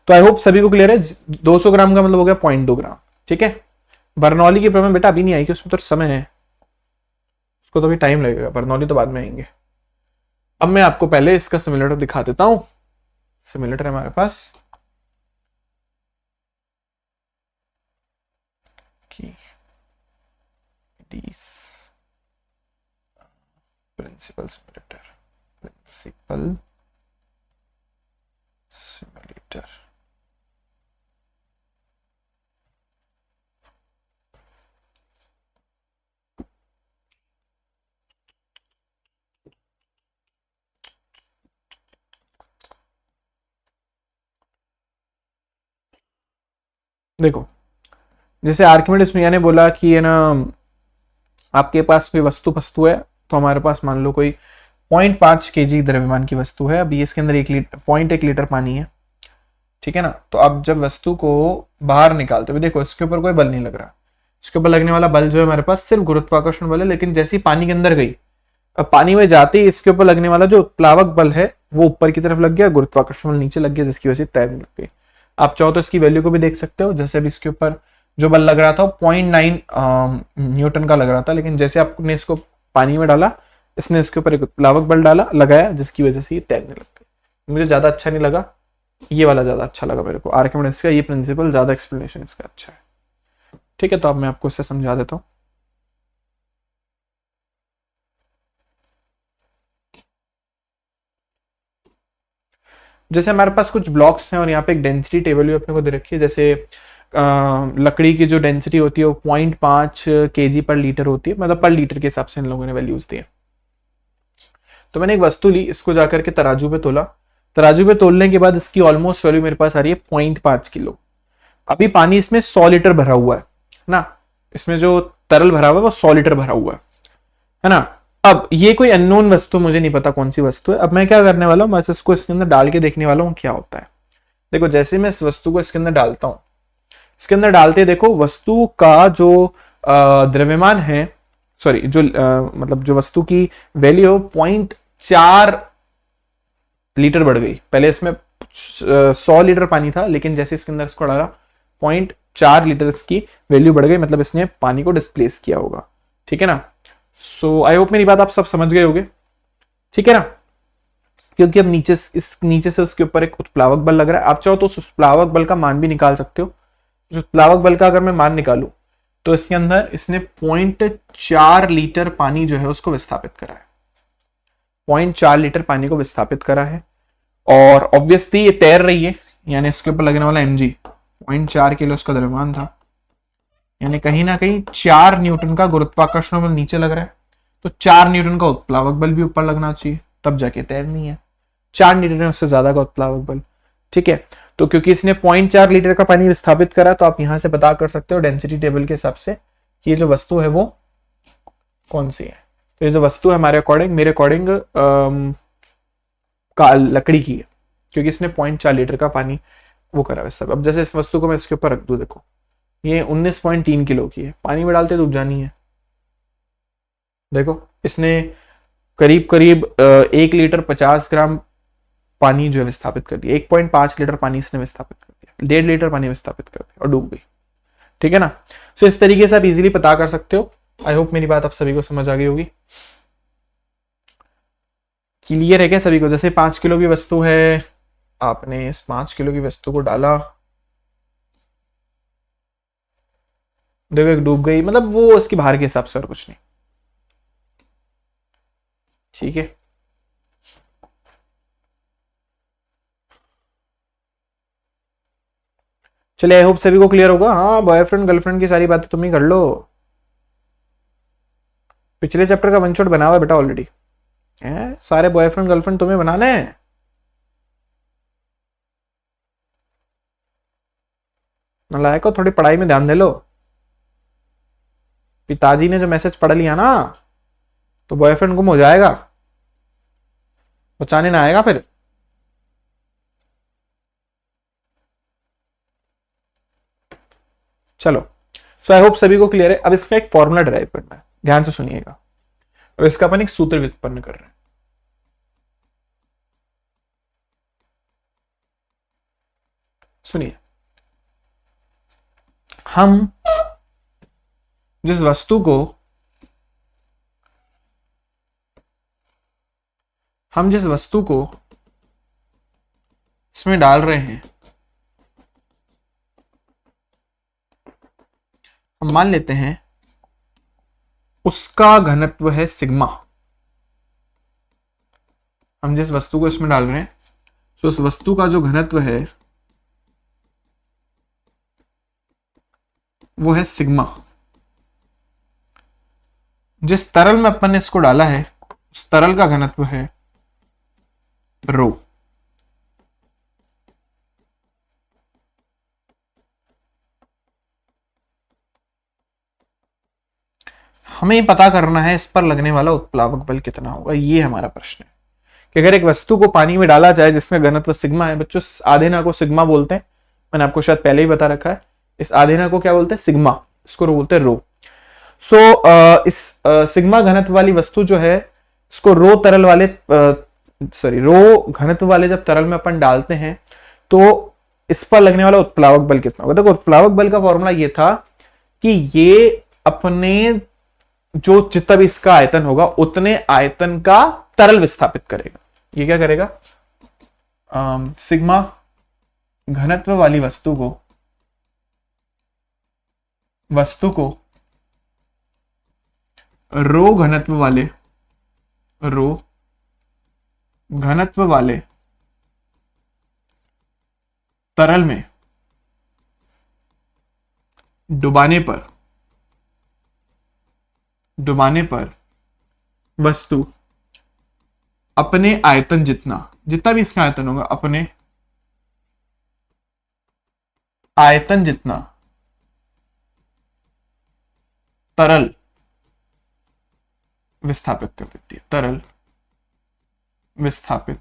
तो आई होप सभी को क्लियर है। 200 ग्राम का मतलब हो गया 0.2 ग्राम, ठीक है। बर्नौली की प्रॉब्लम बेटा अभी नहीं आएगी, उसमें तो समय है, उसको तो अभी टाइम लगेगा। बर्नौली तो बाद में आएंगे। अब मैं आपको पहले इसका सिमुलेटर दिखा देता हूं। सिमुलेटर हमारे पास, की डीस प्रिंसिपल सिमुलेटर, प्रिंसिपल सिमुलेटर। देखो, जैसे आर्किमिडीज मियां ने बोला कि है ना, आपके पास कोई वस्तु है, तो हमारे पास मान लो कोई 0.5 kg द्रव्यमान की वस्तु है। अभी इसके अंदर 1 लीटर पानी है, ठीक है ना। तो अब जब वस्तु को बाहर निकालते हुए देखो, इसके ऊपर कोई बल नहीं लग रहा, इसके ऊपर लगने वाला बल जो है हमारे पास सिर्फ गुरुत्वाकर्षण बल है। लेकिन जैसे ही पानी के अंदर गई, अब पानी में जाते ही इसके ऊपर लगने वाला जो प्लावक बल है वो ऊपर की तरफ लग गया, गुरुत्वाकर्षण बल नीचे लग गया, जिसकी वजह से तैरने लग गई। आप चाहो तो इसकी वैल्यू को भी देख सकते हो। जैसे अभी इसके ऊपर जो बल लग रहा था 0.9 न्यूटन का लग रहा था, लेकिन जैसे आपने इसको पानी में डाला, इसने इसके ऊपर एक प्लावक बल लगाया, जिसकी वजह से ये तैरने लग गई। मुझे ज्यादा अच्छा नहीं लगा, ये वाला ज्यादा अच्छा लगा मेरे को, आर्किमिडीज का ये प्रिंसिपल ज्यादा एक्सप्लेनेशन इसका अच्छा है। ठीक है, तो अब मैं आपको इससे समझा देता हूँ। जैसे हमारे पास कुछ ब्लॉक्स हैं और यहाँ पे एक डेंसिटी टेबल भी अपने को दे रखी है। जैसे लकड़ी की जो डेंसिटी होती है वो 0.5 kg पर लीटर होती है, मतलब पर लीटर के हिसाब से इन लोगों ने वैल्यूज दी है। तो मैंने एक वस्तु ली, इसको जाकर के तराजू पे तोला, तराजू पे तोलने के बाद इसकी ऑलमोस्ट वैल्यू मेरे पास आ रही है 0.5 किलो। अभी पानी इसमें 100 लीटर भरा हुआ है ना, इसमें जो तरल भरा हुआ है वो 100 लीटर भरा हुआ है ना। अब ये कोई अननोन वस्तु, मुझे नहीं पता कौन सी वस्तु है। अब मैं क्या करने वाला हूँ, मैं इसको इसके अंदर डाल के देखने वाला हूँ क्या होता है। देखो, जैसे मैं इस वस्तु को इसके अंदर डालता हूँ, इसके अंदर डालते देखो वस्तु का जो द्रव्यमान है, सॉरी जो मतलब जो वस्तु की वैल्यू है 0.4 लीटर बढ़ गई। पहले इसमें 100 लीटर पानी था, लेकिन जैसे इसके अंदर इसको डाला 0.4 लीटर की वैल्यू बढ़ गई, मतलब इसने पानी को डिस्प्लेस किया होगा। ठीक है ना। सो आई होप मेरी बात आप सब समझ गए होगे, ठीक है ना। क्योंकि अब नीचे से उसके ऊपर एक उत्प्लावक बल लग रहा है। आप चाहो तो उस उत्प्लावक बल का मान भी निकाल सकते हो। जो उत्प्लावक बल का अगर मैं मान निकालूं, तो इसके अंदर इसने 0.4 लीटर पानी जो है उसको विस्थापित करा है, 0.4 लीटर पानी को विस्थापित करा है। और ऑब्वियसली ये तैर रही है, यानी इसके ऊपर लगने वाला mg 0.4 किलो उसका द्रव्यमान था, यानी कहीं ना कहीं 4 न्यूटन का गुरुत्वाकर्षण बल नीचे लग रहा है, तो 4 न्यूटन का उत्प्लावक बल भी ऊपर लगना चाहिए, तब जाके तैरनी है। 4 न्यूटन उससे ज्यादा का उत्प्लावक बल, ठीक है। तो क्योंकि इसने 0.4 लीटर का पानी विस्थापित करा, तो आप यहां से पता कर सकते हो डेंसिटी टेबल के हिसाब से कि ये जो वस्तु है वो कौन सी है। तो ये जो वस्तु है हमारे अकॉर्डिंग, मेरे अकॉर्डिंग लकड़ी की है, क्योंकि इसने 0.4 लीटर का पानी वो करा वैसा। अब जैसे इस वस्तु को मैं इसके ऊपर रख दूं, देखो ये 19.3 किलो की है, पानी में डालते डूब जानी है। देखो इसने करीब करीब 1 लीटर 50 ग्राम पानी जो है विस्थापित कर दिया, 1.5 लीटर पानी इसने विस्थापित कर दिया, 1.5 लीटर पानी विस्थापित कर दिया और डूब गई। ठीक है ना। सो इस तरीके से आप इजीली पता कर सकते हो। आई होप मेरी बात आप सभी को समझ आ गई होगी। क्लियर है क्या सभी को। जैसे 5 किलो की वस्तु है, आपने इस 5 किलो की वस्तु को डाला, देखो एक डूब गई, मतलब वो उसकी भार के हिसाब से और कुछ नहीं। ठीक है, चलिए आई होप सभी को क्लियर होगा। हाँ, बॉयफ्रेंड गर्लफ्रेंड की सारी बातें तुम ही कर लो, पिछले चैप्टर का वन शॉट बना हुआ है बेटा ऑलरेडी। सारे बॉयफ्रेंड गर्लफ्रेंड तुम्हें बनाने हैं। नालायक हो, थोड़ी पढ़ाई में ध्यान दे लो। पिताजी ने जो मैसेज पढ़ लिया ना, तो बॉयफ्रेंड गुम हो जाएगा, बचाने ना आएगा फिर। चलो, सो आई होप सभी को क्लियर है। अब इसका एक फॉर्मूला ड्राइव करना है, ध्यान से सुनिएगा, और इसका अपन एक सूत्र व्युत्पन्न कर रहे हैं। सुनिए, हम जिस वस्तु को इसमें डाल रहे हैं, हम मान लेते हैं उसका घनत्व है सिग्मा। हम जिस वस्तु को इसमें डाल रहे हैं तो उस वस्तु का जो घनत्व है वो है सिग्मा। जिस तरल में अपन ने इसको डाला है उस तरल का घनत्व है रो। हमें पता करना है इस पर लगने वाला उत्प्लावक बल कितना होगा। ये हमारा प्रश्न है कि अगर एक वस्तु को पानी में डाला जाए जिसमें घनत्व सिग्मा है, बच्चों आधेना को सिग्मा बोलते हैं, मैंने आपको शायद पहले ही बता रखा है। इस आधेना को क्या बोलते हैं? सिग्मा। इसको बोलते हैं रो। सो इस सिग्मा घनत्व वाली वस्तु जो है इसको रो तरल वाले रो घनत्व वाले जब तरल में अपन डालते हैं तो इस पर लगने वाला उत्प्लावक बल कितना होगा। देखो उत्प्लावक बल का फॉर्मूला ये था कि ये अपने जो जितना भी इसका आयतन होगा उतने आयतन का तरल विस्थापित करेगा। ये क्या करेगा? सिग्मा घनत्व वाली वस्तु को रो घनत्व वाले तरल में डुबाने पर वस्तु अपने आयतन जितना भी इसका आयतन होगा अपने आयतन जितना तरल विस्थापित कर देती है। तरल विस्थापित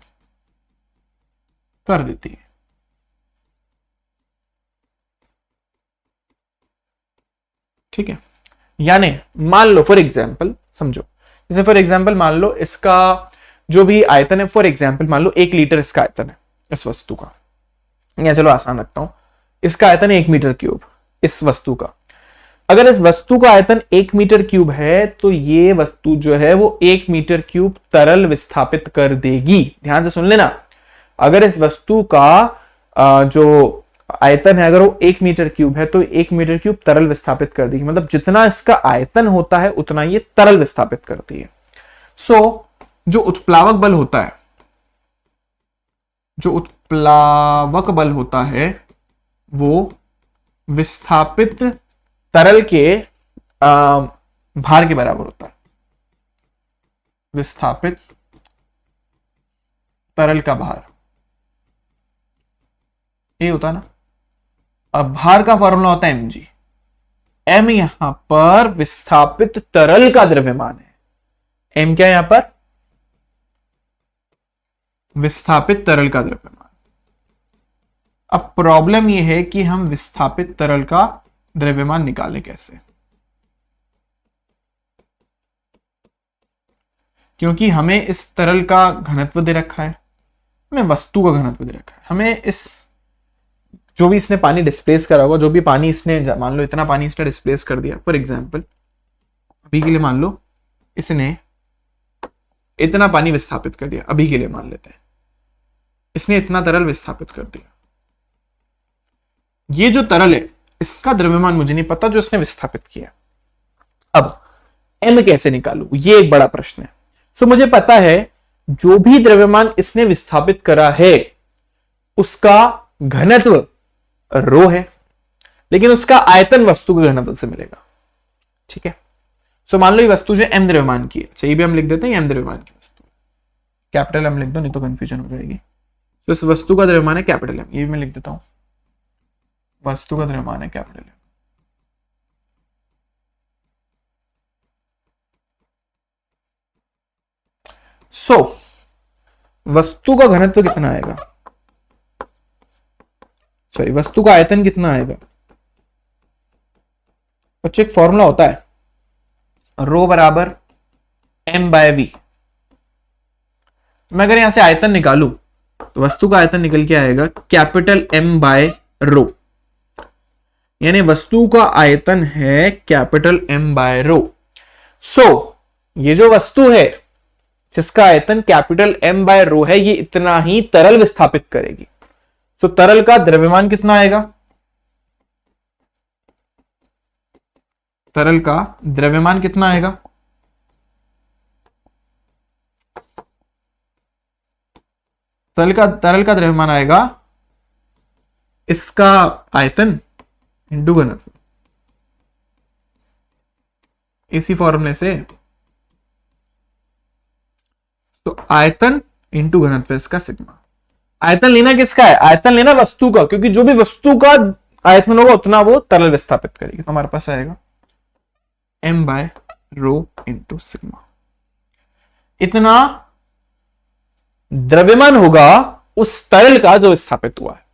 कर देती है। ठीक है। यानी मान लो फॉर एग्जाम्पल, समझो जैसे फॉर एग्जाम्पल मान लो इसका जो भी आयतन है, फॉर एग्जाम्पल मान लो 1 लीटर इसका आयतन है इस वस्तु का, या चलो आसान रखता हूं, इसका आयतन है 1 मीटर क्यूब इस वस्तु का। अगर इस वस्तु का आयतन 1 मीटर क्यूब है तो ये वस्तु जो है वो 1 मीटर क्यूब तरल विस्थापित कर देगी। ध्यान से सुन लेना, अगर इस वस्तु का जो आयतन है अगर वो 1 मीटर क्यूब है तो 1 मीटर क्यूब तरल विस्थापित कर देगी। मतलब जितना इसका आयतन होता है उतना ये तरल विस्थापित करती है। सो जो उत्प्लावक बल होता है वो विस्थापित तरल के भार के बराबर होता है। विस्थापित तरल का भार ये होता है ना। अब भार का फॉर्मूला होता है mg। m यहां पर विस्थापित तरल का द्रव्यमान है। m क्या है यहां पर? विस्थापित तरल का द्रव्यमान। अब प्रॉब्लम यह है कि हम विस्थापित तरल का द्रव्यमान निकालें कैसे, क्योंकि हमें इस तरल का घनत्व दे रखा है, हमें वस्तु का घनत्व दे रखा है, हमें इस जो भी इसने पानी डिस्प्लेस करा होगा, जो भी पानी इसने, मान लो इतना पानी इसने डिस्प्लेस कर दिया फॉर एग्जांपल, अभी के लिए मान लो इसने इतना पानी विस्थापित कर दिया, अभी के लिए मान लेते हैं इसने इतना तरल विस्थापित कर दिया। ये जो तरल है इसका द्रव्यमान मुझे नहीं पता जो इसने विस्थापित किया। अब m कैसे निकालूं, ये एक बड़ा प्रश्न है। सो मुझे पता है जो भी द्रव्यमान इसने विस्थापित करा है उसका घनत्व रो है, लेकिन उसका आयतन वस्तु के घनत्व से मिलेगा। ठीक है। सो मान लो ये वस्तु जो m द्रव्यमान की है, अच्छा ये भी हम लिख देते हैं m द्रव्यमान की वस्तु, कैपिटल M लिख दो नहीं तो कंफ्यूजन हो जाएगी। तो इस वस्तु का द्रव्यमान है कैपिटल M, ये भी मैं लिख देता हूं, वस्तु का द्रव्यमान है कैपिटल M। सो वस्तु का घनत्व कितना आएगा, सॉरी वस्तु का आयतन कितना आएगा? बच्चों एक फॉर्मूला होता है रो बराबर m बाय वी। मैं अगर यहां से आयतन निकालू तो वस्तु का आयतन निकल के आएगा कैपिटल M बाय रो, यानी वस्तु का आयतन है कैपिटल M बाय रो। सो ये जो वस्तु है जिसका आयतन कैपिटल M बाय रो है ये इतना ही तरल विस्थापित करेगी। सो तरल का द्रव्यमान कितना आएगा? तरल का द्रव्यमान कितना आएगा? तरल का द्रव्यमान आएगा इसका आयतन इंटू घनत्व। इसी फॉर्मूले से तो आयतन इंटू घनत्व इसका सिग्मा। आयतन लेना किसका है? आयतन लेना वस्तु का, क्योंकि जो भी वस्तु का आयतन होगा उतना वो तरल विस्थापित करेगी। तो हमारे पास आएगा m bye rho into sigma. इतना द्रव्यमान होगा उस तरल का जो विस्थापित हुआ है।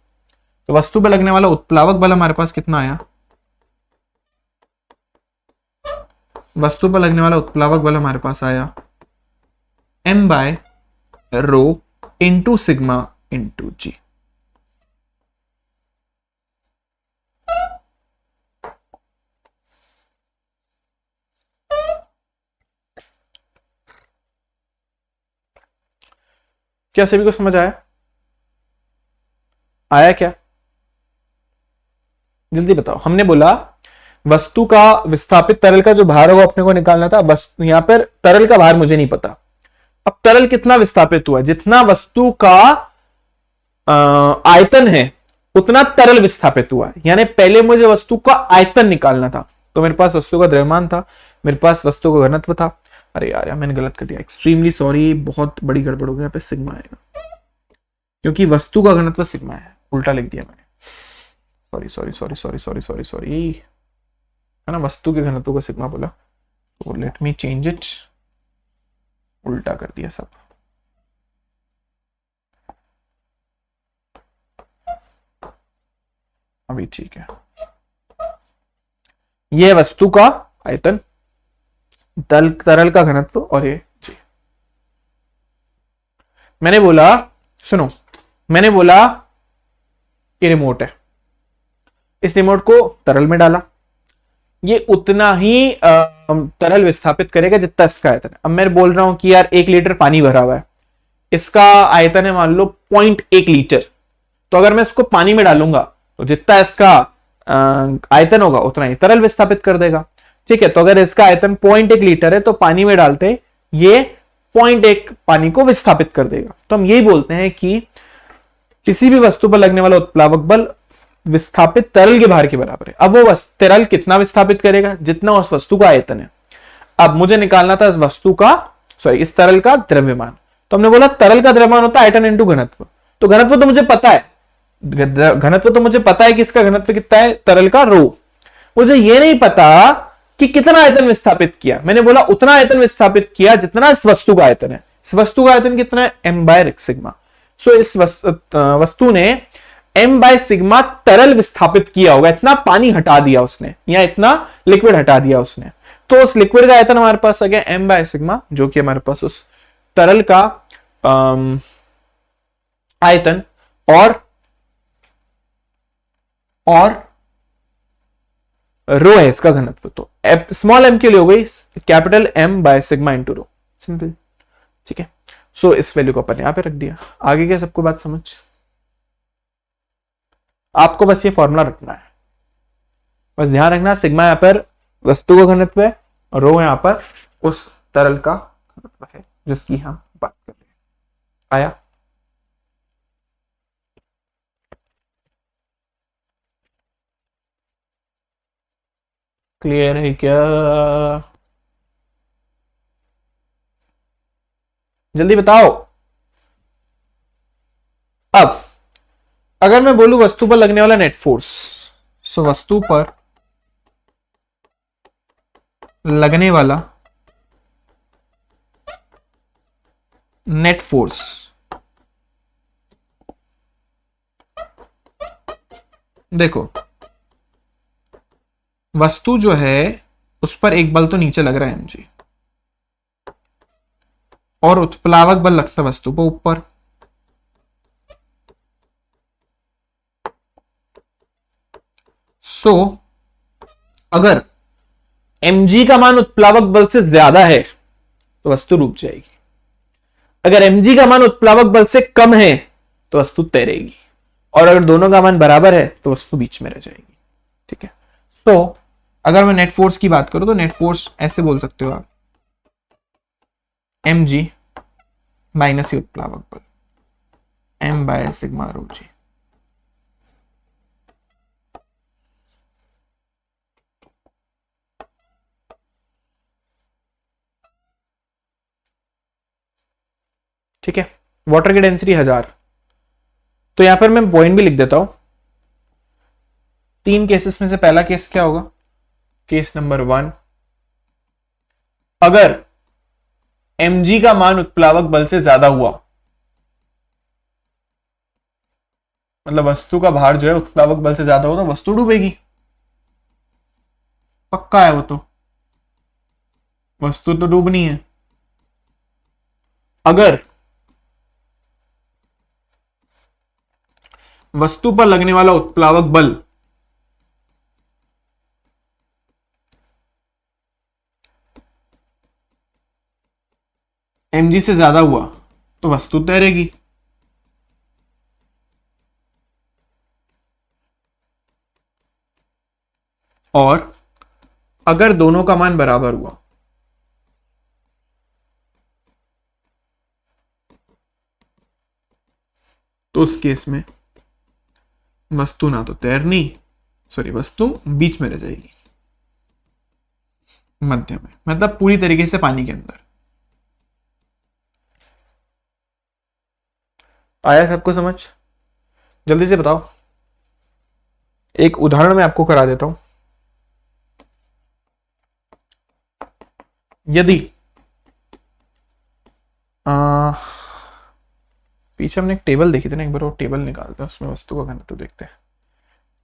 तो वस्तु पर लगने वाला उत्प्लावक बल हमारे पास कितना आया? वस्तु पर लगने वाला उत्प्लावक बल हमारे पास आया m bye rho into sigma into जी। क्या सभी को समझ आया? आया क्या? जल्दी बताओ। हमने बोला वस्तु का विस्थापित तरल का जो भार होगा अपने को निकालना था। बस यहां पर तरल का भार मुझे नहीं पता। अब तरल कितना विस्थापित हुआ? जितना वस्तु का आयतन है उतना तरल विस्थापित हुआ। यानी पहले मुझे वस्तु का आयतन निकालना था। तो मेरे पास वस्तु का द्रव्यमान था, मेरे पास वस्तु का घनत्व था। अरे यार मैंने गलत कर दिया, एक्सट्रीमली सॉरी, बहुत बड़ी गड़बड़ हो गई। यहाँ पे सिग्मा आएगा क्योंकि वस्तु का घनत्व सिग्मा है, उल्टा लिख दिया मैंने। Sorry sorry sorry sorry sorry sorry sorry, है ना, वस्तु के घनत्व को सिग्मा बोला। तो लेट मी चेंज इट, उल्टा कर दिया सब। अभी ठीक है। यह वस्तु का आयतन, तरल का घनत्व और ये जी। मैंने बोला, सुनो, मैंने बोला ये रिमोट है, इस रिमोट को तरल में डाला, ये उतना ही तरल विस्थापित करेगा जितना इसका आयतन है। अब मैं बोल रहा हूं कि यार 1 लीटर पानी भरा हुआ है, इसका आयतन है मान लो 0.1 लीटर। तो अगर मैं इसको पानी में डालूंगा तो जितना इसका आयतन होगा उतना ही तरल विस्थापित कर देगा। ठीक है, तो अगर इसका आयतन 0.1 लीटर है तो पानी में डालते ये 0.1 पानी को विस्थापित कर देगा। तो हम यही बोलते हैं कि किसी भी वस्तु पर लगने वाला उत्प्लावक बल विस्थापित तरल के भार के बराबर है। अब वो तरल कितना विस्थापित करेगा? जितना उस वस्तु का आयतन है। अब मुझे निकालना था इस तरल का द्रव्यमान। तो हमने बोला तरल का द्रव्यमान होता है आयतन इंटू घनत्व। तो घनत्व तो मुझे पता है, घनत्व तो मुझे पता है कि इसका घनत्व कितना है तरल का, रो। मुझे ये नहीं पता कि कितना आयतन विस्थापित किया। मैंने बोला उतना आयतन विस्थापित किया जितना इस वस्तु का आयतन है। इस वस्तु का आयतन कितना है? m by sigma. सो इस वस्तु ने m बाय सिग्मा तरल विस्थापित किया होगा, इतना पानी हटा दिया उसने, या इतना लिक्विड हटा दिया उसने। तो उस लिक्विड का आयतन हमारे पास आ गया m बाय सिग्मा, जो कि हमारे पास उस तरल का आयतन और रो है इसका घनत्व। तो स्मॉल m के लिए हो गई capital M by sigma into rho. Simple, ठीक है। सो इस वैल्यू को अपन यहां पे रख दिया। आगे क्या सबको बात समझ? आपको बस ये फॉर्मूला रखना है, बस ध्यान रखना, सिग्मा यहां पर वस्तु का घनत्व है और रो यहां पर उस तरल का घनत्व है जिसकी हम बात कर रहे हैं। आया? क्लियर है क्या? जल्दी बताओ। अब अगर मैं बोलूं वस्तु पर लगने वाला नेट फोर्स, सो वस्तु पर लगने वाला नेट फोर्स, देखो वस्तु जो है उस पर एक बल तो नीचे लग रहा है mg, और उत्प्लावक बल लगता है वस्तु पर ऊपर। सो अगर mg का मान उत्प्लावक बल से ज्यादा है तो वस्तु रुक जाएगी, अगर mg का मान उत्प्लावक बल से कम है तो वस्तु तैरेगी, और अगर दोनों का मान बराबर है तो वस्तु बीच में रह जाएगी। ठीक है। सो अगर मैं नेट फोर्स की बात करूं तो नेट फोर्स ऐसे बोल सकते हो आप, mg माइनस ये उत्प्लावक बल m बाय सिग्मा रो जी। ठीक है, वाटर की डेंसिटी 1000। तो यहां पर मैं पॉइंट भी लिख देता हूं। 3 केसेस में से पहला केस क्या होगा, केस नंबर 1, अगर mg का मान उत्प्लावक बल से ज्यादा हुआ, मतलब वस्तु का भार जो है उत्प्लावक बल से ज्यादा हो तो वस्तु डूबेगी, पक्का है वो तो, वस्तु तो डूबनी है। अगर वस्तु पर लगने वाला उत्प्लावक बल mg से ज्यादा हुआ तो वस्तु तैरेगी। और अगर दोनों का मान बराबर हुआ तो उस केस में वस्तु ना तो तैरनी, सॉरी वस्तु बीच में रह जाएगी, मध्य में, मतलब पूरी तरीके से पानी के अंदर। आया सबको समझ? जल्दी से बताओ, एक उदाहरण मैं आपको करा देता हूं। यदि पीछे हमने एक टेबल देखी थी ना, एक बार वो टेबल निकालते हैं, उसमें वस्तु का घनत्व देखते हैं।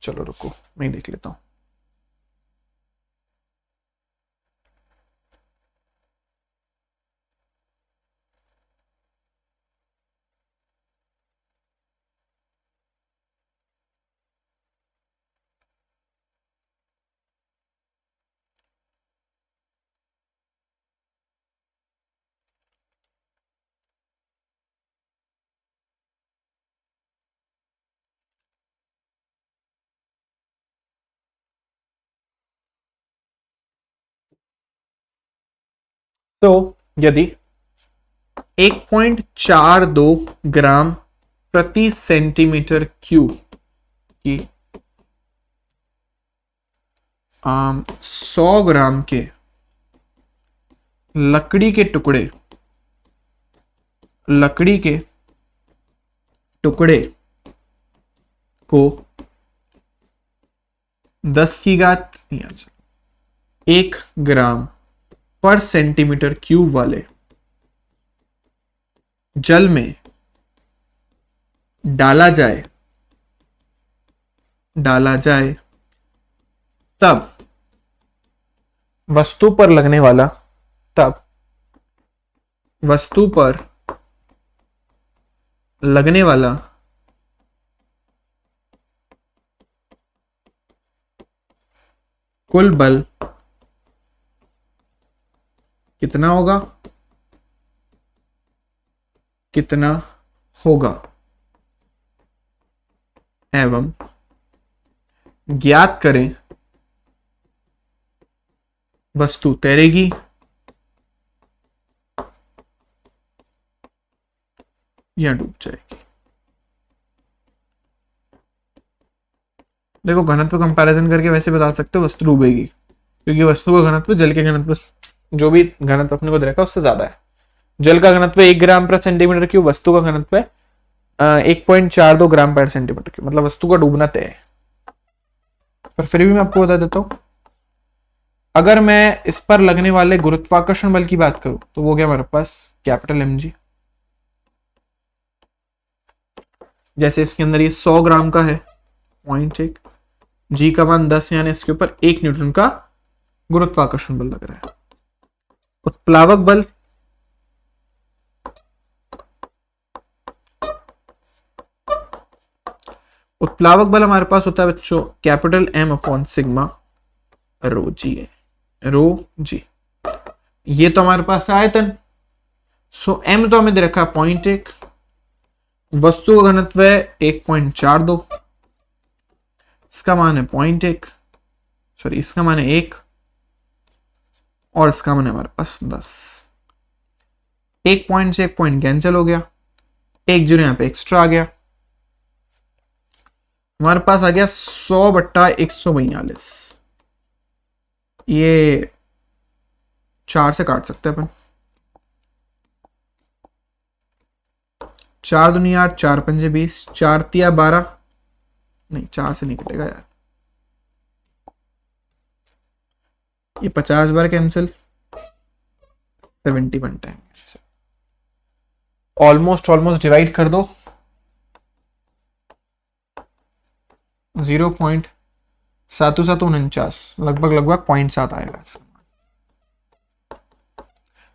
चलो रुको, मैं देख लेता हूं। तो यदि 1.42 ग्राम प्रति सेंटीमीटर क्यूब की 100 ग्राम के लकड़ी के टुकड़े को 10 की घात 1 ग्राम पर सेंटीमीटर क्यूब वाले जल में डाला जाए तब वस्तु पर लगने वाला कुल बल कितना होगा एवं ज्ञात करें वस्तु तैरेगी या डूब जाएगी। देखो, घनत्व कंपैरिजन करके वैसे बता सकते हो वस्तु डूबेगी, क्योंकि वस्तु का घनत्व जल के घनत्व, जो भी घनत्व अपने को दे रखा है उससे ज्यादा है। जल का घनत्व 1 ग्राम पर सेंटीमीटर क्यूब, वस्तु का घनत्व है 1.42 ग्राम पर सेंटीमीटर क्यूब, मतलब वस्तु का डूबना तय है। पर फिर भी मैं आपको बता देता हूं, अगर मैं इस पर लगने वाले गुरुत्वाकर्षण बल की बात करूं तो वो क्या हमारे पास कैपिटल mg, जैसे इसके अंदर ये 100 ग्राम का है 0.1, जी का मान 10, यानी इसके ऊपर 1 न्यूटन का गुरुत्वाकर्षण बल लग रहा है। उत्प्लावक बल हमारे पास होता है बच्चों कैपिटल M अपॉन सिग्मा रो जी है, रो जी। ये तो हमारे पास आयतन, सो M तो हमें दे रखा है 0.1, वस्तु का घनत्व है 1.42, इसका मान है 0.1, सॉरी इसका मान है 1 और इसका मान है हमारे पास 10। एक पॉइंट से एक पॉइंट कैंसिल हो गया, एक जीरो यहां पे एक्स्ट्रा आ गया, हमारे पास आ गया 100/142। ये 4 से काट सकते हैं अपन, 4 दूनी 8, 4 पंजे 20, 4 तिया 12, नहीं 4 से नहीं कटेगा यार, ये 50 बार cancel, 71 time cancel. Almost divide कर दो, 0.749, लगभग 0.7 आएगा।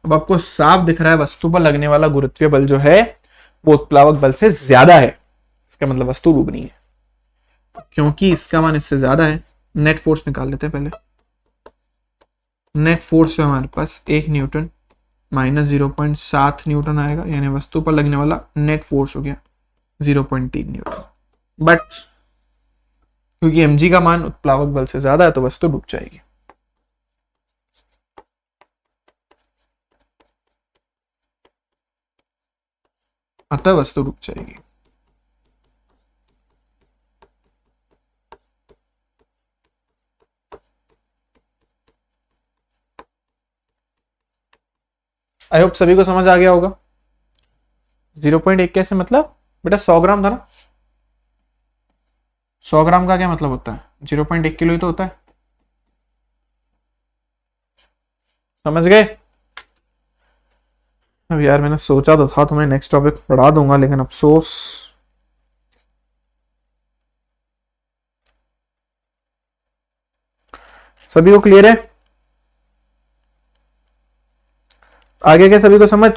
अब आपको साफ दिख रहा है वस्तु पर लगने वाला गुरुत्वीय बल जो है वो उत्प्लावक बल से ज्यादा है, इसका मतलब वस्तु डूबनी है। क्योंकि इसका मान इससे ज्यादा है, नेट फोर्स निकाल लेते हैं पहले। नेट फोर्स जो हमारे पास 1 न्यूटन माइनस 0.7 न्यूटन आएगा, यानी वस्तु पर लगने वाला नेट फोर्स हो गया 0.3 न्यूटन। बट क्योंकि mg का मान उत्प्लावक बल से ज्यादा है तो वस्तु डूब जाएगी। अतः वस्तु डूब जाएगी। आई होप सभी को समझ आ गया होगा। 0.1 कैसे मतलब बेटा 100 ग्राम था ना, 100 ग्राम का क्या मतलब होता है, 0.1 किलो ही तो होता है, समझ गए। अब यार मैंने सोचा तो था तुम्हें नेक्स्ट टॉपिक पढ़ा दूंगा, लेकिन अफसोस सभी को क्लियर है, आगे के सभी को समझ।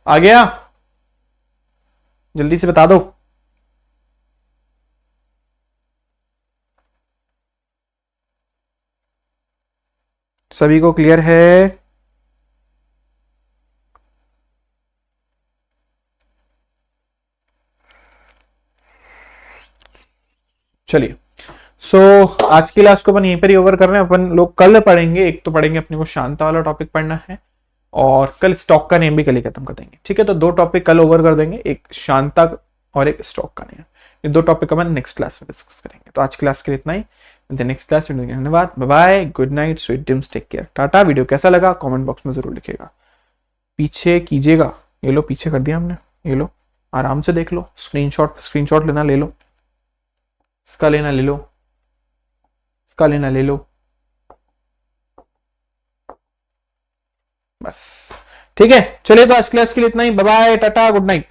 आ गया, जल्दी से बता दो। सभी को क्लियर है? चलिए आज की क्लास को अपन यहीं पर ही ओवर कर रहे हैं। अपन लोग कल पढ़ेंगे, एक तो पढ़ेंगे अपने को शांता वाला टॉपिक पढ़ना है, और कल स्टॉक का नेम भी कल ही खत्म कर देंगे, ठीक है। तो 2 टॉपिक कल ओवर कर देंगे, एक शांता और एक स्टॉक का नेम। ये 2 टॉपिक अपन नेक्स्ट क्लास में डिस्कस करेंगे। तो आज क्लास के लिए इतना ही, नेक्स्ट क्लास में धन्यवाद, bye bye, good night, sweet dreams, take care, tata. Video कैसा लगा कमेंट बॉक्स में जरूर लिखिएगा, पीछे कीजिएगा। ये लो पीछे कर दिया हमने, ये लो आराम से देख लो, स्क्रीनशॉट लेना ले लो, इसका लेना ले लो, इसका लेना ले लो, बस ठीक है। चलिए तो आज क्लास के लिए इतना ही, bye bye, tata, good night.